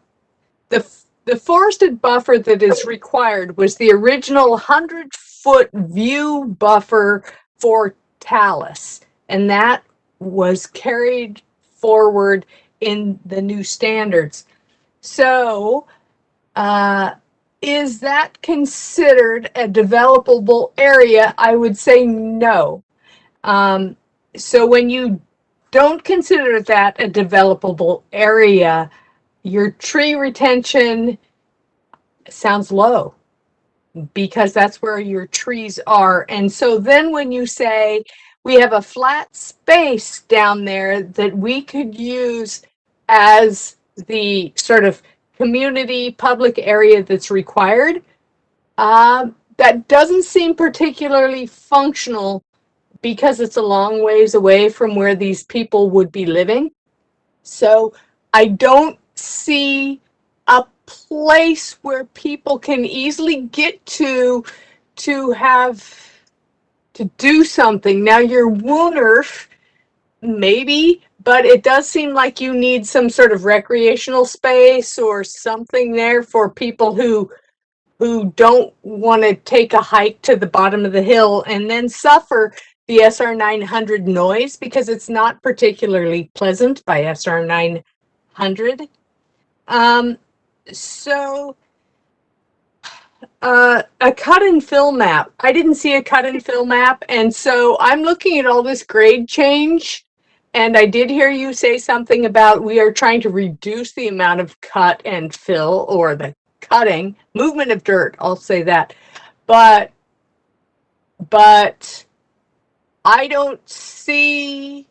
the forested buffer that is required was the original 100-foot view buffer for Talus, and that was carried forward in the new standards. So, is that considered a developable area? I would say no. So when you don't consider that a developable area, your tree retention sounds low because that's where your trees are. And so then when you say we have a flat space down there that we could use as the sort of community public area that's required, that doesn't seem particularly functional because it's a long ways away from where these people would be living. So I don't see a place where people can easily get to have to do something. Now your Woonerf, maybe, but it does seem like you need some sort of recreational space or something there for people who don't want to take a hike to the bottom of the hill and then suffer the SR 900 noise, because it's not particularly pleasant by SR 900. So a cut and fill map. I didn't see a cut and fill map, and so I'm looking at all this grade change, and I did hear you say something about we are trying to reduce the amount of cut and fill, or the cutting, movement of dirt, I'll say that. But I don't see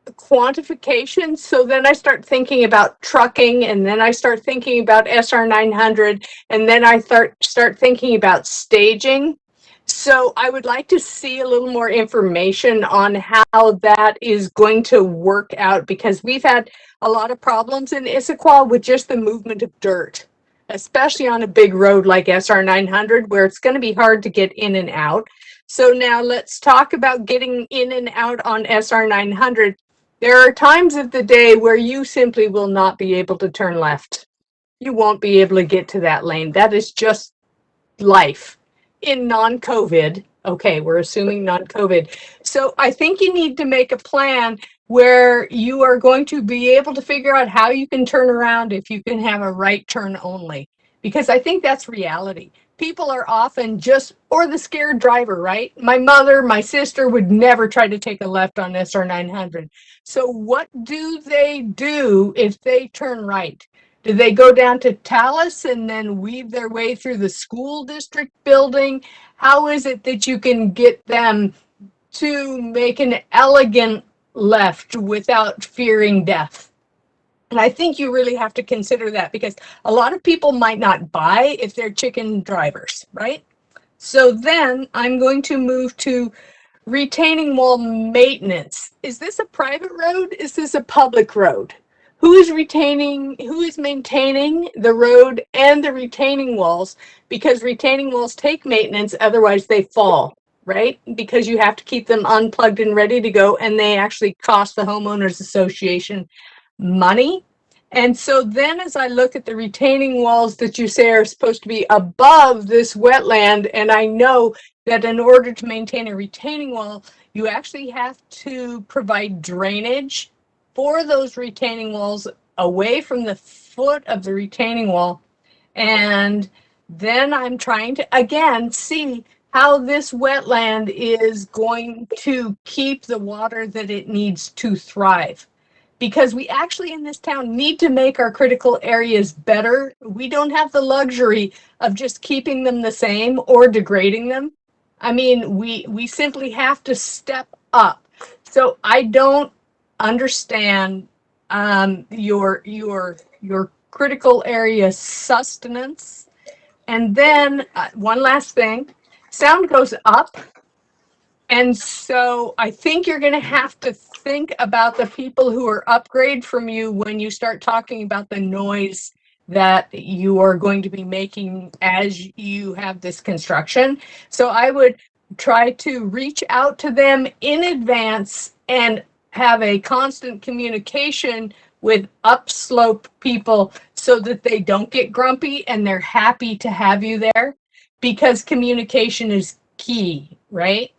quantification. So then I start thinking about trucking, and then I start thinking about SR 900, and then I start thinking about staging. So I would like to see a little more information on how that is going to work out, because we've had a lot of problems in Issaquah with just the movement of dirt, especially on a big road like SR 900, where it's going to be hard to get in and out. So now let's talk about getting in and out on SR 900. There are times of the day where you simply will not be able to turn left. You won't be able to get to that lane. That is just life in non-COVID. Okay, we're assuming non-COVID. So I think you need to make a plan where you are going to be able to figure out how you can turn around if you can have a right turn only. Because I think that's reality. people are often just, or the scared driver, right? My mother, my sister would never try to take a left on SR 900. So what do they do if they turn right? Do they go down to Talus and then weave their way through the school district building? How is it that you can get them to make an elegant left without fearing death? And I think you really have to consider that, because a lot of people might not buy if they're chicken drivers, right? So then I'm going to move to retaining wall maintenance. Is this a private road? Is this a public road? Who is maintaining the road and the retaining walls? Because retaining walls take maintenance, otherwise they fall, right? Because you have to keep them unplugged and ready to go, and they actually cost the homeowners association money. And so then as I look at the retaining walls that you say are supposed to be above this wetland, and I know that in order to maintain a retaining wall, you actually have to provide drainage for those retaining walls away from the foot of the retaining wall. And then I'm trying to, again, see how this wetland is going to keep the water that it needs to thrive. Because we actually in this town need to make our critical areas better. We don't have the luxury of just keeping them the same or degrading them. I mean, we simply have to step up. So I don't understand your critical area sustenance. And then one last thing, sound goes up. And so I think you're going to have to think about the people who are upgrade from you when you start talking about the noise that you are going to be making as you have this construction. So I would try to reach out to them in advance and have a constant communication with upslope people so that they don't get grumpy and they're happy to have you there, because communication is key, right?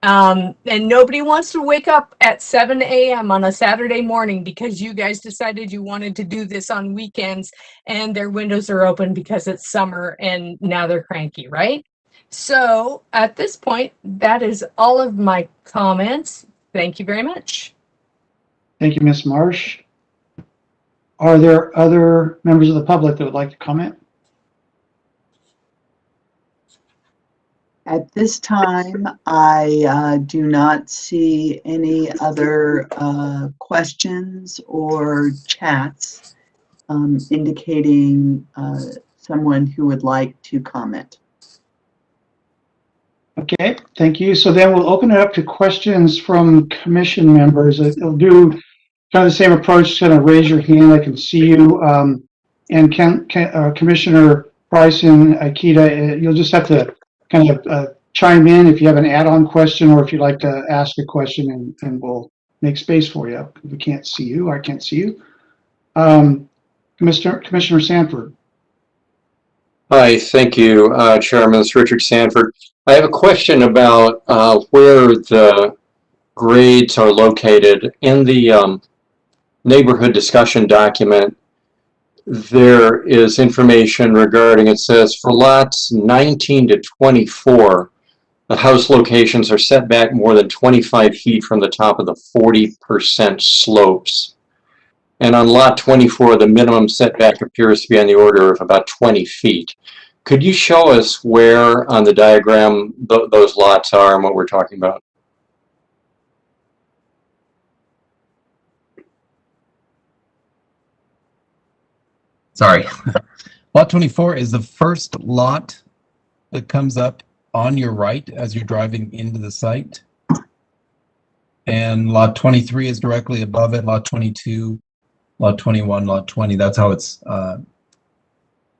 And nobody wants to wake up at 7 a.m. on a Saturday morning because you guys decided you wanted to do this on weekends and their windows are open because it's summer and now they're cranky, right? So at this point, that is all of my comments. Thank you very much. Thank you, Ms. Marsh. Are there other members of the public that would like to comment? At this time, I do not see any other questions or chats indicating someone who would like to comment. Okay, thank you. So then we'll open it up to questions from commission members. I'll do kind of the same approach, kind of raise your hand, I can see you. And Commissioner Price and Akita, you'll just have to kind of chime in if you have an add-on question or if you'd like to ask a question, and we'll make space for you. If we can't see you, I can't see you. Commissioner Sanford. Hi, thank you, Chairman. It's Richard Sanford. I have a question about where the grades are located. In the neighborhood discussion document, there is information regarding, it says, for lots 19 to 24, the house locations are set back more than 25 feet from the top of the 40% slopes. And on lot 24, the minimum setback appears to be on the order of about 20 feet. Could you show us where on the diagram those lots are and what we're talking about? Sorry. Lot 24 is the first lot that comes up on your right as you're driving into the site. And lot 23 is directly above it, lot 22, lot 21, lot 20. That's how it's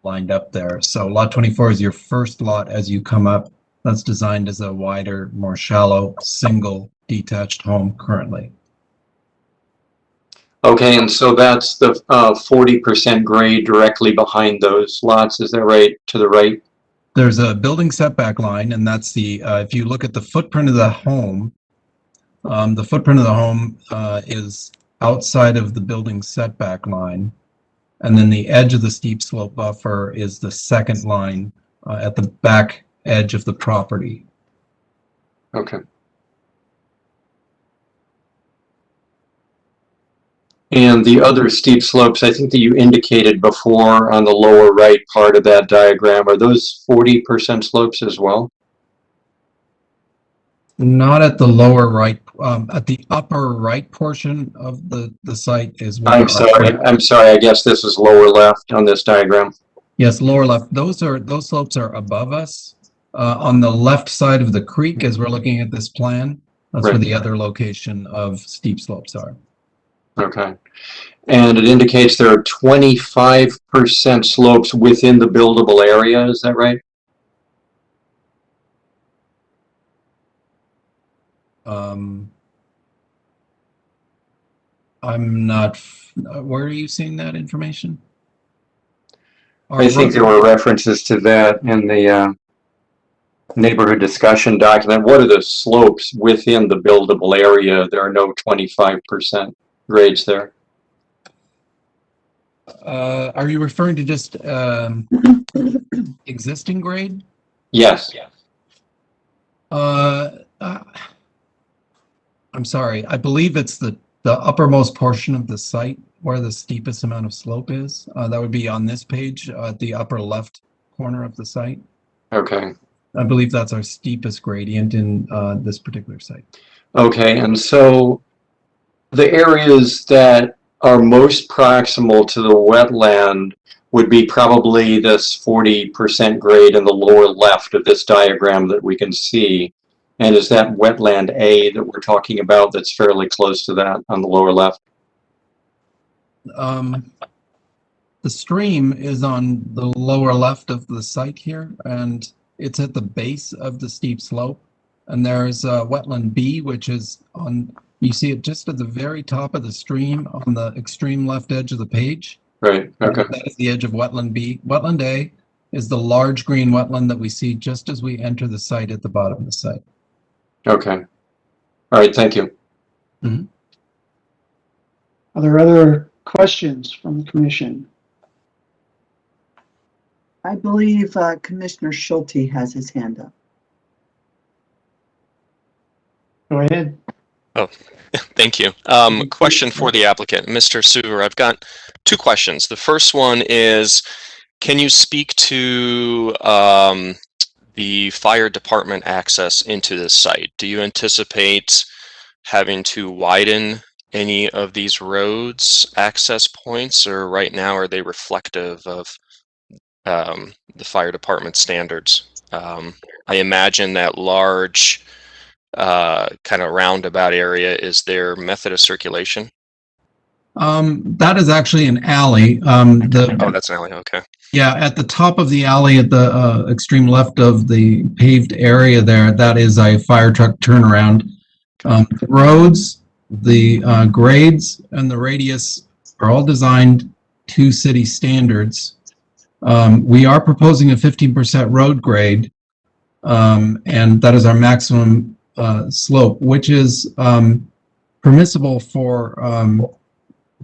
lined up there. So lot 24 is your first lot as you come up. That's designed as a wider, more shallow, single detached home currently. Okay, and so that's the 40% grade directly behind those lots, is that right, to the right? There's a building setback line, and that's the, if you look at the footprint of the home is outside of the building setback line. And then the edge of the steep slope buffer is the second line at the back edge of the property. Okay. And the other steep slopes, I think that you indicated before on the lower right part of that diagram, are those 40% slopes as well? Not at the lower right, at the upper right portion of the site is where I'm sorry, I guess this is lower left on this diagram. Yes, lower left. Those slopes are above us. On the left side of the creek, as we're looking at this plan, that's where Right. the other location of steep slopes are. Okay. And it indicates there are 25% slopes within the buildable area, is that right? I'm not, where are you seeing that information? I think there were references to that in the neighborhood discussion document. What are the slopes within the buildable area? There are no 25% grades there. Are you referring to just existing grade? Yes. I'm sorry. I believe it's the uppermost portion of the site where the steepest amount of slope is. That would be on this page at the upper left corner of the site. Okay. I believe that's our steepest gradient in this particular site. Okay, and so the areas that are most proximal to the wetland would be probably this 40% grade in the lower left of this diagram that we can see. And is that Wetland A that we're talking about that's fairly close to that on the lower left? The stream is on the lower left of the site here, and it's at the base of the steep slope. And there's Wetland B, which is on, you see it just at the very top of the stream on the extreme left edge of the page. Right, okay. That is the edge of Wetland B. Wetland A is the large green wetland that we see just as we enter the site at the bottom of the site. Okay. All right, thank you. Mm-hmm. Are there other questions from the commission? I believe Commissioner Schulte has his hand up. Go ahead. Oh, thank you. Question for the applicant, Mr. Sewer. I've got two questions. The first one is, can you speak to the fire department access into this site? Do you anticipate having to widen any of these roads access points, or right now are they reflective of the fire department standards? I imagine that large kind of roundabout area is their method of circulation. That is actually an alley. Oh, that's an alley. Okay. Yeah, at the top of the alley, at the extreme left of the paved area there, that is a fire truck turnaround. The roads, the grades, and the radius are all designed to city standards. We are proposing a 15% road grade, and that is our maximum slope, which is permissible for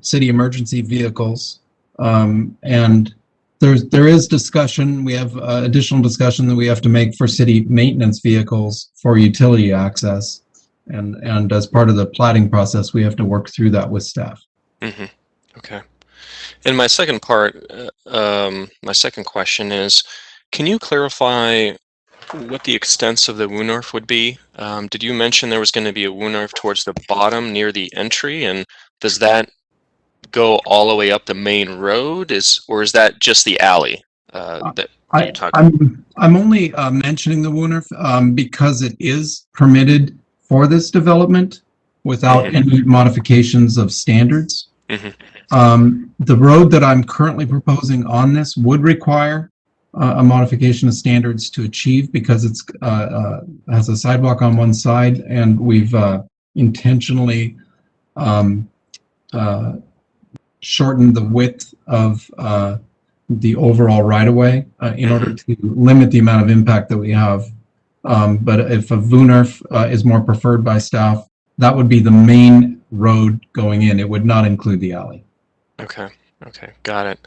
city emergency vehicles. And there is discussion, we have additional discussion that we have to make for city maintenance vehicles for utility access. And as part of the platting process, we have to work through that with staff. Mm-hmm. Okay. And my second part, my second question is, can you clarify what the extents of the WUNORF would be? Did you mention there was going to be a WUNORF towards the bottom near the entry, and does that go all the way up the main road, or is that just the alley that you talked about? I'm only mentioning the WUNORF because it is permitted for this development without any modifications of standards. The road that I'm currently proposing on this would require a modification of standards to achieve, because it's has a sidewalk on one side, and we've intentionally shortened the width of the overall right-of-way in order to limit the amount of impact that we have. But if a WUNORF is more preferred by staff, that would be the main road going in. It would not include the alley. Okay. Okay. Got it.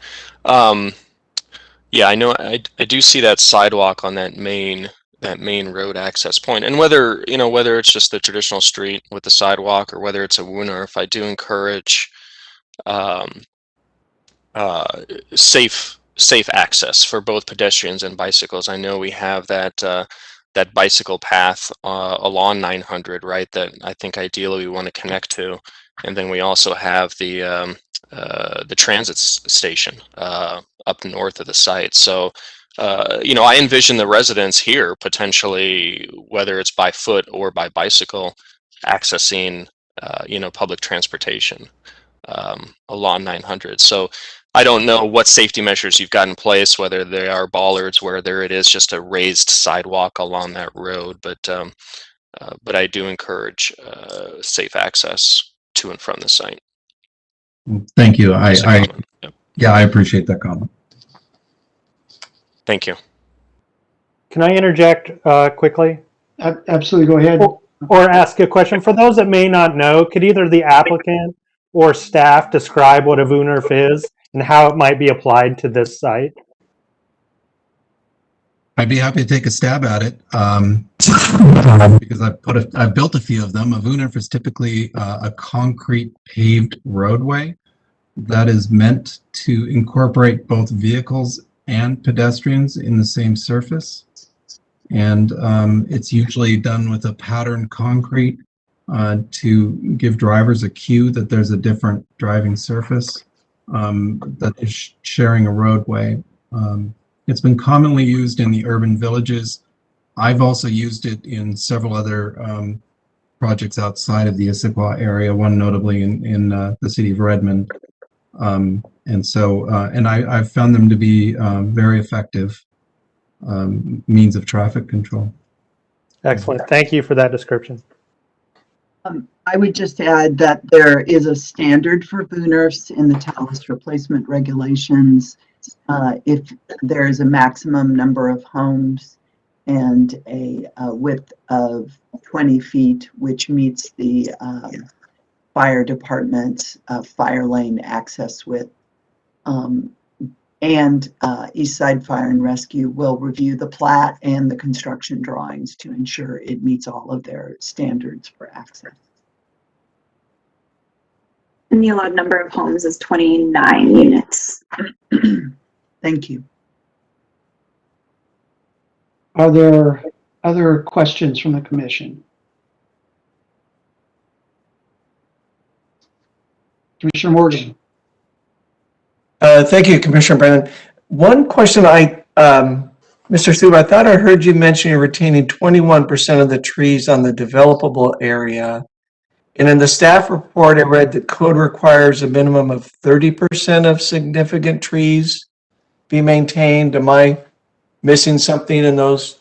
Yeah, I know. I do see that sidewalk on that main road access point, and whether whether it's just the traditional street with the sidewalk or whether it's a Woonerf, I do encourage um, safe access for both pedestrians and bicycles. I know we have that bicycle path along 900, right? That I think ideally we want to connect to, and then we also have the transit station up north of the site. So, I envision the residents here potentially, whether it's by foot or by bicycle, accessing, public transportation along 900. So, I don't know what safety measures you've got in place, whether they are bollards, whether it is just a raised sidewalk along that road, but I do encourage safe access to and from the site. Thank you. Just a comment. Yep. Yeah, I appreciate that comment. Thank you. Can I interject quickly? Absolutely, go ahead. Or ask a question? For those that may not know, could either the applicant or staff describe what a VUNERF is and how it might be applied to this site? I'd be happy to take a stab at it because I've built a few of them. A VUNERF is typically a concrete paved roadway that is meant to incorporate both vehicles and pedestrians in the same surface. And it's usually done with a patterned concrete to give drivers a cue that there's a different driving surface that is sharing a roadway. It's been commonly used in the urban villages. I've also used it in several other projects outside of the Issaquah area, one notably in the city of Redmond. And I've found them to be very effective means of traffic control. Excellent. Thank you for that description. I would just add that there is a standard for VUNERFs in the Talus replacement regulations. If there is a maximum number of homes and a width of 20 feet, which meets the fire department's fire lane access width, and East Side Fire and Rescue will review the plat and the construction drawings to ensure it meets all of their standards for access. And the allowed number of homes is 29 units. Thank you. Are there other questions from the commission? Commissioner Morgan. Thank you, Commissioner Brennan. One question Mr. Sue, I thought I heard you mention you're retaining 21% of the trees on the developable area. And in the staff report, I read that code requires a minimum of 30% of significant trees be maintained. Am I missing something in those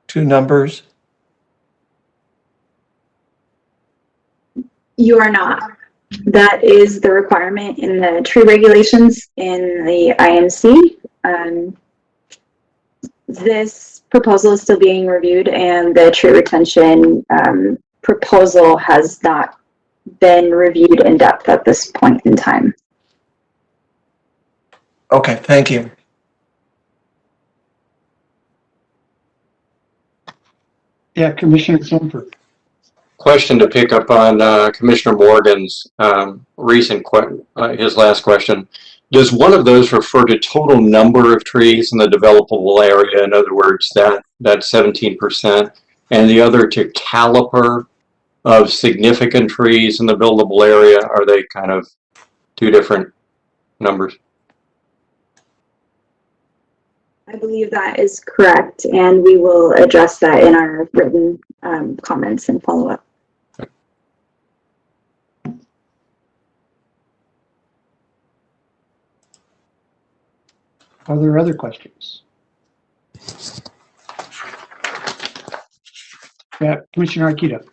two numbers? You are not. That is the requirement in the tree regulations in the IMC. This proposal is still being reviewed, and the tree retention proposal has not been reviewed in depth at this point in time. Okay, thank you. Yeah, Commissioner Sanford. Question to pick up on Commissioner Morgan's his last question. Does one of those refer to total number of trees in the developable area? In other words, that 17%, and the other to caliper of significant trees in the buildable area? Are they kind of two different numbers? I believe that is correct, and we will address that in our written comments and follow up. Are there other questions? Yeah, Commissioner Akita.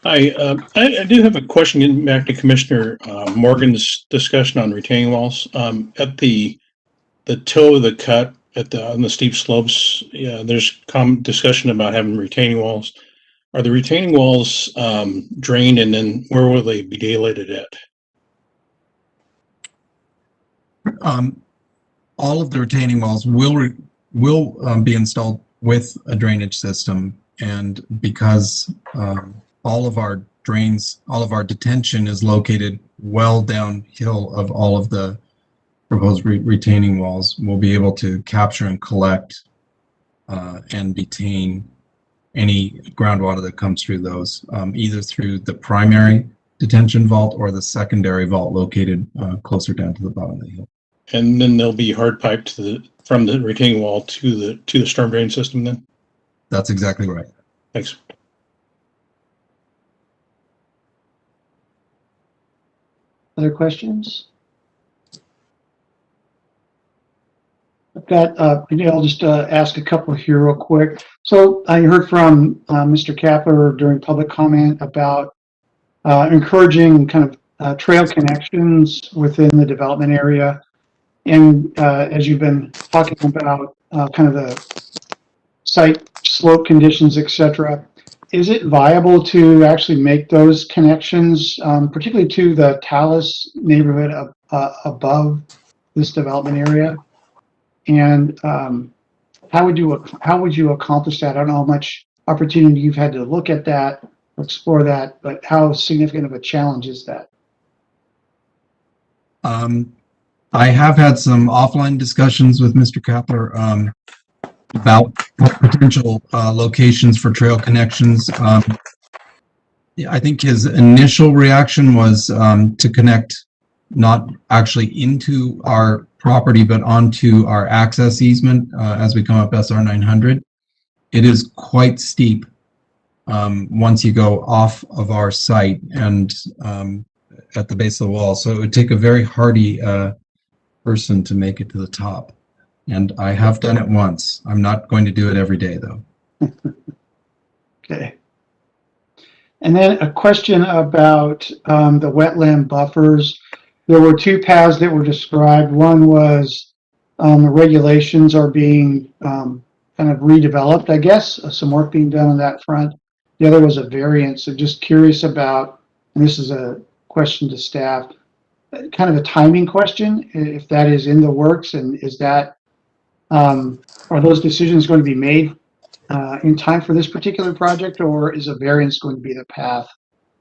Hi, I do have a question getting back to Commissioner Morgan's discussion on retaining walls. At the toe of the cut on the steep slopes, yeah, there's discussion about having retaining walls. Are the retaining walls drained, and then where will they be daylighted at? All of the retaining walls will be installed with a drainage system, and because all of our drains, all of our detention is located well downhill of all of the proposed retaining walls, we'll be able to capture and collect and detain any groundwater that comes through those, either through the primary detention vault or the secondary vault located closer down to the bottom of the hill. And then they'll be hard piped from the retaining wall to the storm drain system then? That's exactly right. Thanks. Other questions? I've got, maybe I'll just ask a couple here real quick. So I heard from Mr. Kapler during public comment about encouraging kind of trail connections within the development area. And as you've been talking about kind of the site slope conditions, et cetera, is it viable to actually make those connections, particularly to the Talus neighborhood above this development area? And how would you accomplish that? I don't know how much opportunity you've had to look at that, explore that, but how significant of a challenge is that? I have had some offline discussions with Mr. Kapler about potential locations for trail connections. Yeah, I think his initial reaction was to connect not actually into our property, but onto our access easement as we come up SR 900. It is quite steep once you go off of our site and at the base of the wall. So it would take a very hardy person to make it to the top. And I have done it once. I'm not going to do it every day, though. Okay. And then a question about the wetland buffers. There were two paths that were described. One was the regulations are being kind of redeveloped, I guess, some work being done on that front. The other was a variance. So just curious about, and this is a question to staff, kind of a timing question, if that is in the works, and is that, are those decisions going to be made in time for this particular project, or is a variance going to be the path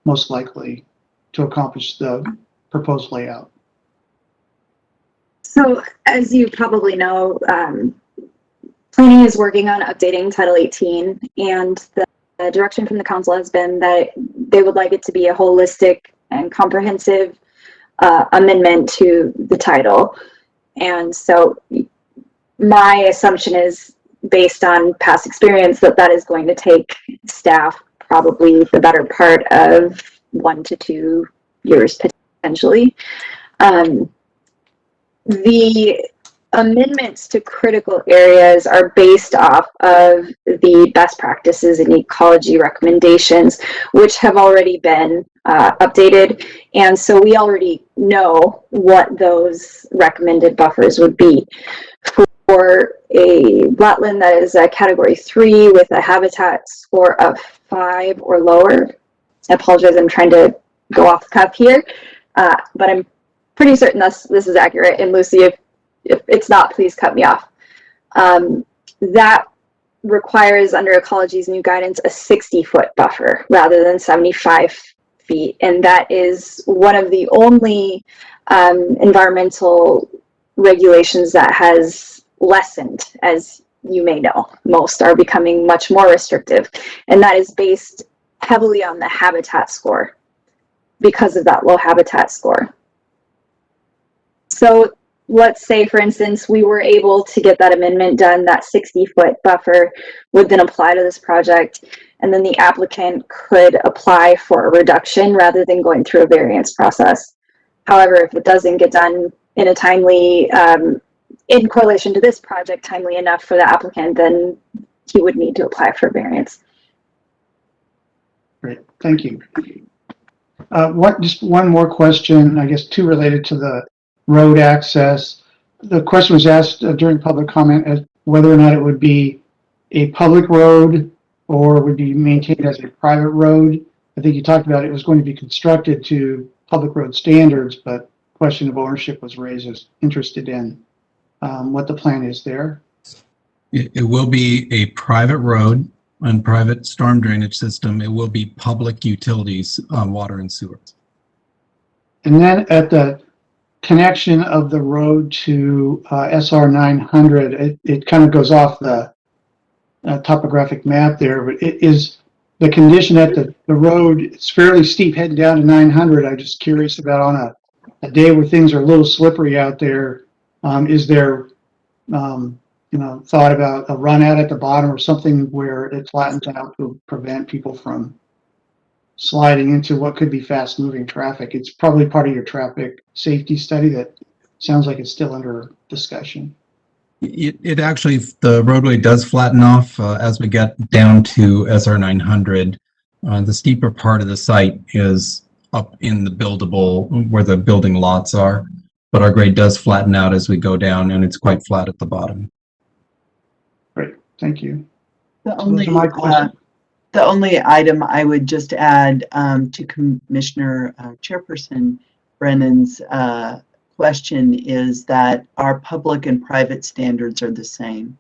most likely to accomplish the proposed layout? So as you probably know, planning is working on updating Title 18, and the direction from the council has been that they would like it to be a holistic and comprehensive amendment to the title. And so my assumption is, based on past experience, that that is going to take staff probably the better part of 1 to 2 years potentially. The amendments to critical areas are based off of the best practices and ecology recommendations, which have already been updated. And so we already know what those recommended buffers would be. For a wetland that is a category 3 with a habitat score of 5 or lower, I apologize, I'm trying to go off the cuff here, but I'm pretty certain this is accurate. And Lucy, if it's not, please cut me off. That requires, under ecology's new guidance, a 60-foot buffer rather than 75 feet. And that is one of the only environmental regulations that has lessened, as you may know. Most are becoming much more restrictive, and that is based heavily on the habitat score because of that low habitat score. So let's say, for instance, we were able to get that amendment done, that 60-foot buffer would then apply to this project, and then the applicant could apply for a reduction rather than going through a variance process. However, if it doesn't get done in a timely, in correlation to this project, timely enough for the applicant, then he would need to apply for variance. Great, thank you. Just one more question, I guess two related to the road access. The question was asked during public comment as whether or not it would be a public road or would be maintained as a private road? I think you talked about it was going to be constructed to public road standards, but question of ownership was raised. I was interested in what the plan is there. It will be a private road and private storm drainage system. It will be public utilities, water and sewer. And then at the connection of the road to SR 900, it kind of goes off the topographic map there, but it is the condition at the road, it's fairly steep heading down to 900. I'm just curious about on a day where things are a little slippery out there, is there thought about a run out at the bottom or something where it flattens out to prevent people from sliding into what could be fast moving traffic? It's probably part of your traffic safety study that sounds like it's still under discussion. It actually, the roadway does flatten off as we get down to SR 900. The steeper part of the site is up in the buildable, where the building lots are, but our grade does flatten out as we go down, and it's quite flat at the bottom. Great, thank you. The only item I would just add to Commissioner Chairperson Brennan's question is that our public and private standards are the same.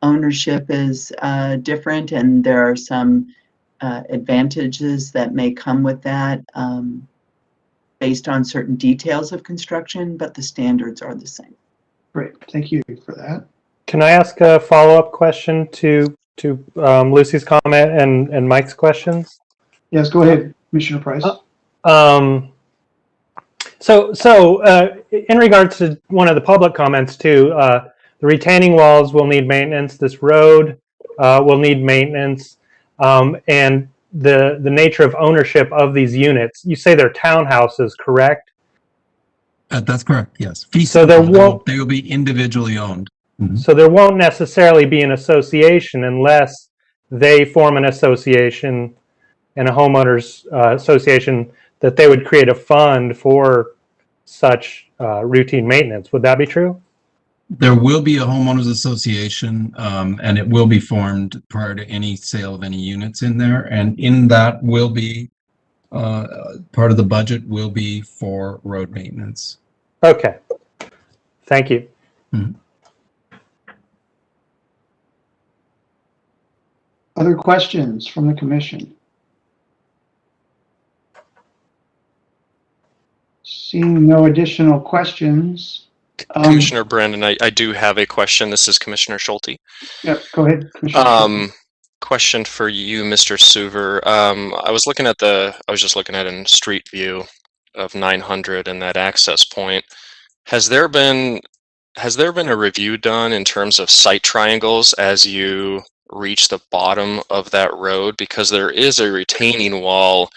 Ownership is different, and there are some advantages that may come with that based on certain details of construction, but the standards are the same. Great, thank you for that. Can I ask a follow-up question to Lucy's comment and Mike's questions? Yes, go ahead, Commissioner Price. So in regards to one of the public comments too, the retaining walls will need maintenance. This road will need maintenance, and the nature of ownership of these units. You say they're townhouses, correct? That's correct. Yes. So they will be individually owned. Mm-hmm. So there won't necessarily be an association unless they form an association and a homeowners association that they would create a fund for such routine maintenance. Would that be true? There will be a homeowners association, and it will be formed prior to any sale of any units in there. And in that will be part of the budget will be for road maintenance. Okay. Thank you. Mm-hmm. Other questions from the commission? Seeing no additional questions. Commissioner Brandon, I do have a question. This is Commissioner Schulte. Yep, go ahead, Commissioner. Question for you, Mr. Suver. I was just looking at in street view of 900 and that access point. Has there been a review done in terms of sight triangles as you reach the bottom of that road? Because there is a retaining wall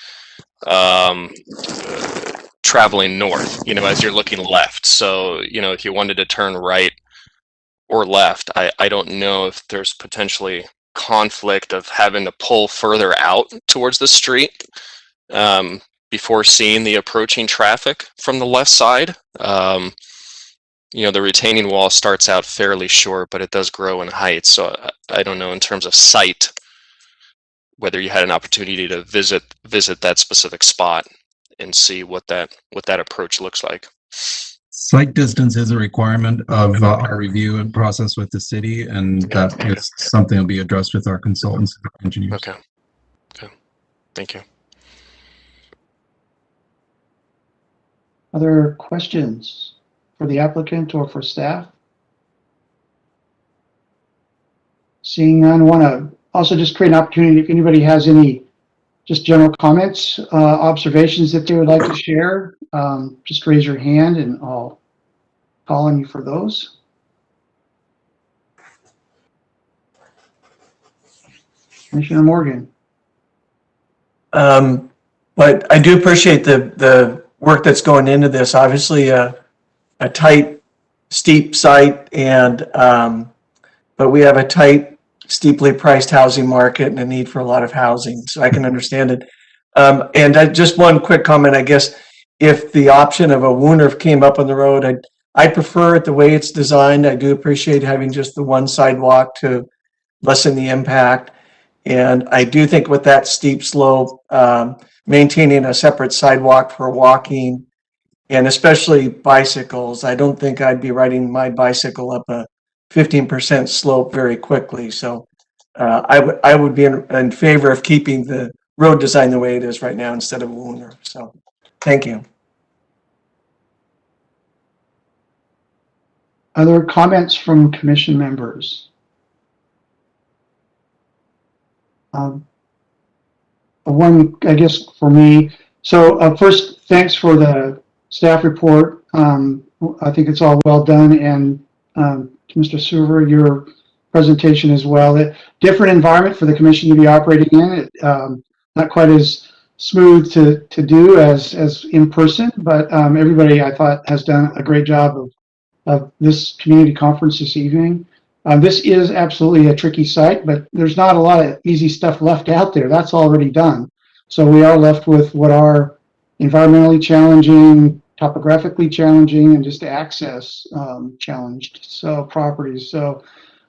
traveling north, as you're looking left. So, if you wanted to turn right or left, I don't know if there's potentially conflict of having to pull further out towards the street before seeing the approaching traffic from the left side. The retaining wall starts out fairly short, but it does grow in height. So I don't know in terms of sight whether you had an opportunity to visit that specific spot and see what that approach looks like. Site distance is a requirement of our review and process with the city, and that is something that will be addressed with our consultants and engineers. Okay. Thank you. Other questions for the applicant or for staff? Seeing none, I want to also just create an opportunity if anybody has any just general comments, observations that they would like to share, just raise your hand and I'll call on you for those. Commissioner Morgan. But I do appreciate the work that's going into this. Obviously, a tight, steep site, and but we have a tight, steeply priced housing market and a need for a lot of housing, so I can understand it. And just one quick comment, I guess, if the option of a Wooner came up on the road, I prefer it the way it's designed. I do appreciate having just the one sidewalk to lessen the impact. And I do think with that steep slope, maintaining a separate sidewalk for walking and especially bicycles, I don't think I'd be riding my bicycle up a 15% slope very quickly. So I would be in favor of keeping the road design the way it is right now instead of a lunar. So thank you. Other comments from commission members? One, I guess, for me. So first, thanks for the staff report. I think it's all well done. And to Mr. Suver, your presentation as well. Different environment for the commission to be operating in. Not quite as smooth to do as in person, but everybody, I thought, has done a great job of this community conference this evening. This is absolutely a tricky site, but there's not a lot of easy stuff left out there. That's already done. So we are left with what are environmentally challenging, topographically challenging, and just access challenged properties. So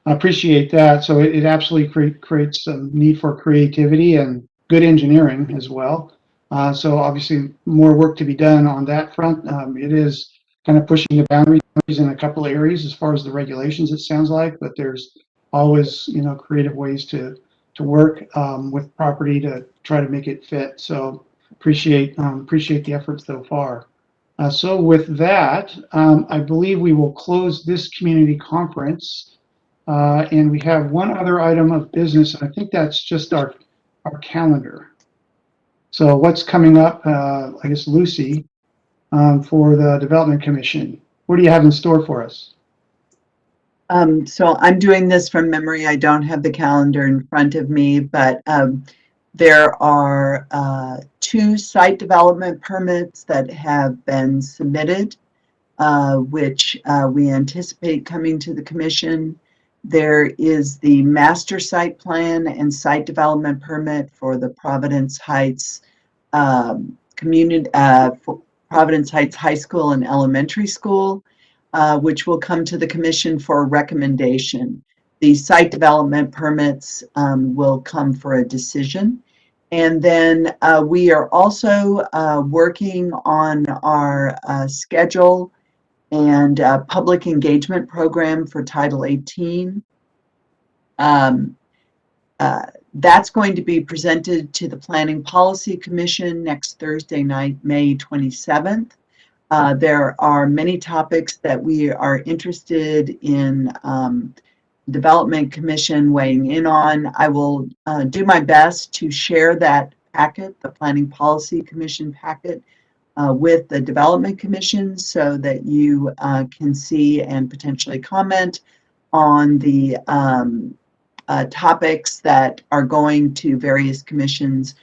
I appreciate that. So it absolutely creates some need for creativity and good engineering as well. So obviously more work to be done on that front. It is kind of pushing the boundaries in a couple of areas as far as the regulations, it sounds like, but there's always, creative ways to work with property to try to make it fit. So appreciate the efforts so far. So with that, I believe we will close this community conference. And we have one other item of business. I think that's just our calendar. So what's coming up, I guess, Lucy, for the Development Commission. What do you have in store for us? So I'm doing this from memory. I don't have the calendar in front of me, but there are 2 site development permits that have been submitted, which we anticipate coming to the commission. There is the master site plan and site development permit for the Providence Heights Providence Heights High School and Elementary School, which will come to the commission for a recommendation. The site development permits will come for a decision. And then we are also working on our schedule and public engagement program for Title 18. That's going to be presented to the Planning Policy Commission next Thursday night, May 27th. There are many topics that we are interested in Development Commission weighing in on. I will do my best to share that packet, the Planning Policy Commission packet, with the Development Commission so that you can see and potentially comment on the topics that are going to various commissions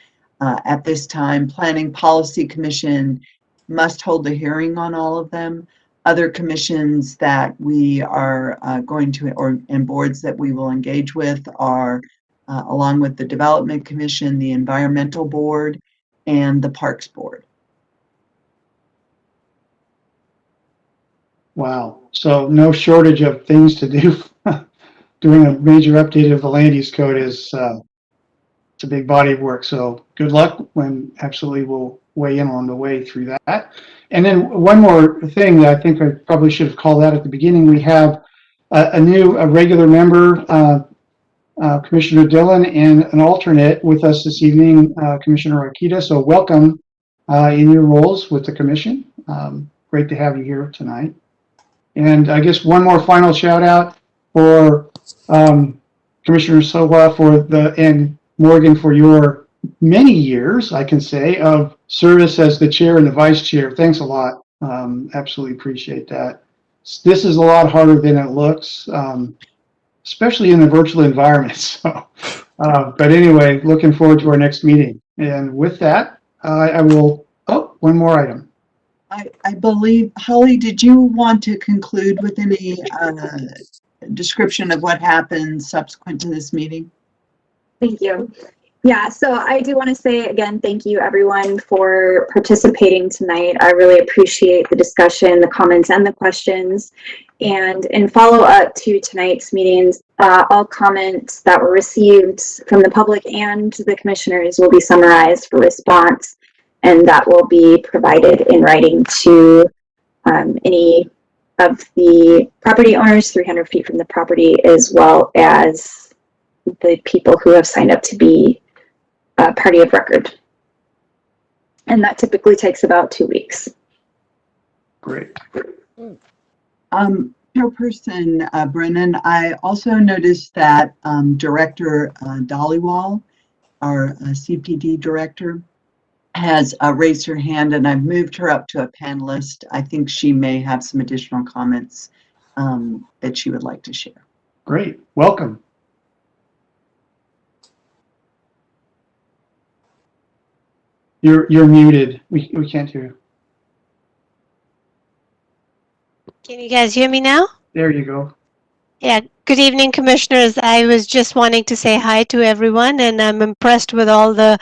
at this time. Planning Policy Commission must hold a hearing on all of them. Other commissions that we are going to, and boards that we will engage with are, along with the Development Commission, the Environmental Board, and the Parks Board. Wow. So no shortage of things to do. Doing a major update of the land use code is it's a big body of work. So good luck when absolutely we'll weigh in on the way through that. And then one more thing that I think I probably should have called out at the beginning. We have a regular member, Commissioner Dillon, and an alternate with us this evening, Commissioner Akita. So welcome in your roles with the commission. Great to have you here tonight. And I guess one more final shout out for Commissioner Issaquah and Morgan for your many years, I can say, of service as the chair and the vice chair. Thanks a lot. Absolutely appreciate that. This is a lot harder than it looks, especially in a virtual environment. So, but anyway, looking forward to our next meeting. And with that, I will, one more item. I believe, Holly, did you want to conclude with any description of what happened subsequent to this meeting? Thank you. Yeah, so I do want to say again, thank you everyone for participating tonight. I really appreciate the discussion, the comments, and the questions. And in follow up to tonight's meetings, all comments that were received from the public and the commissioners will be summarized for response, and that will be provided in writing to any of the property owners 300 feet from the property, as well as the people who have signed up to be a party of record. And that typically takes about 2 weeks. Great. Chairperson Brennan, I also noticed that Director Dollywall, our CPD director, has raised her hand, and I've moved her up to a panelist. I think she may have some additional comments that she would like to share. Great. Welcome. You're muted. We can't hear you. Can you guys hear me now? There you go. Yeah, good evening, commissioners. I was just wanting to say hi to everyone, and I'm impressed with all the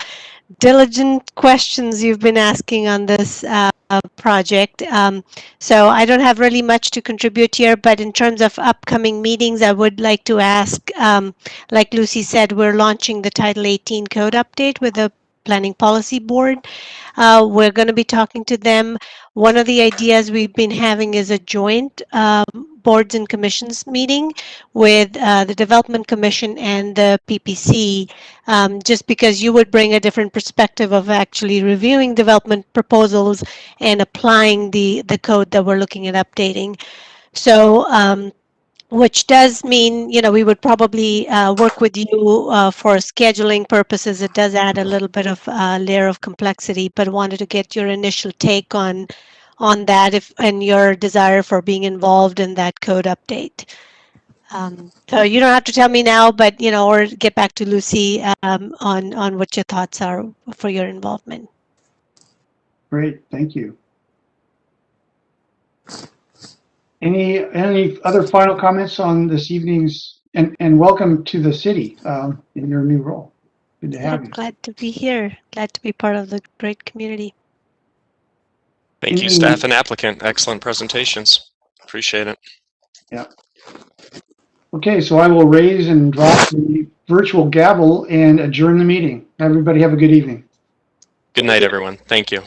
diligent questions you've been asking on this project. So I don't have really much to contribute here, but in terms of upcoming meetings, I would like to ask, like Lucy said, we're launching the Title 18 code update with the Planning Policy Board. We're going to be talking to them. One of the ideas we've been having is a joint boards and commissions meeting with the Development Commission and the PPC, just because you would bring a different perspective of actually reviewing development proposals and applying the code that we're looking at updating. So which does mean, you know, we would probably work with you for scheduling purposes. It does add a little bit of layer of complexity, but wanted to get your initial take on that and your desire for being involved in that code update. So you don't have to tell me now, but, you know, or get back to Lucy on what your thoughts are for your involvement. Great. Thank you. Any other final comments on this evening's, and welcome to the city in your new role. Good to have you. Glad to be here. Glad to be part of the great community. Thank you, staff and applicant. Excellent presentations. Appreciate it. Yeah. Okay, so I will raise and drop the virtual gavel and adjourn the meeting. Everybody have a good evening. Good night, everyone. Thank you.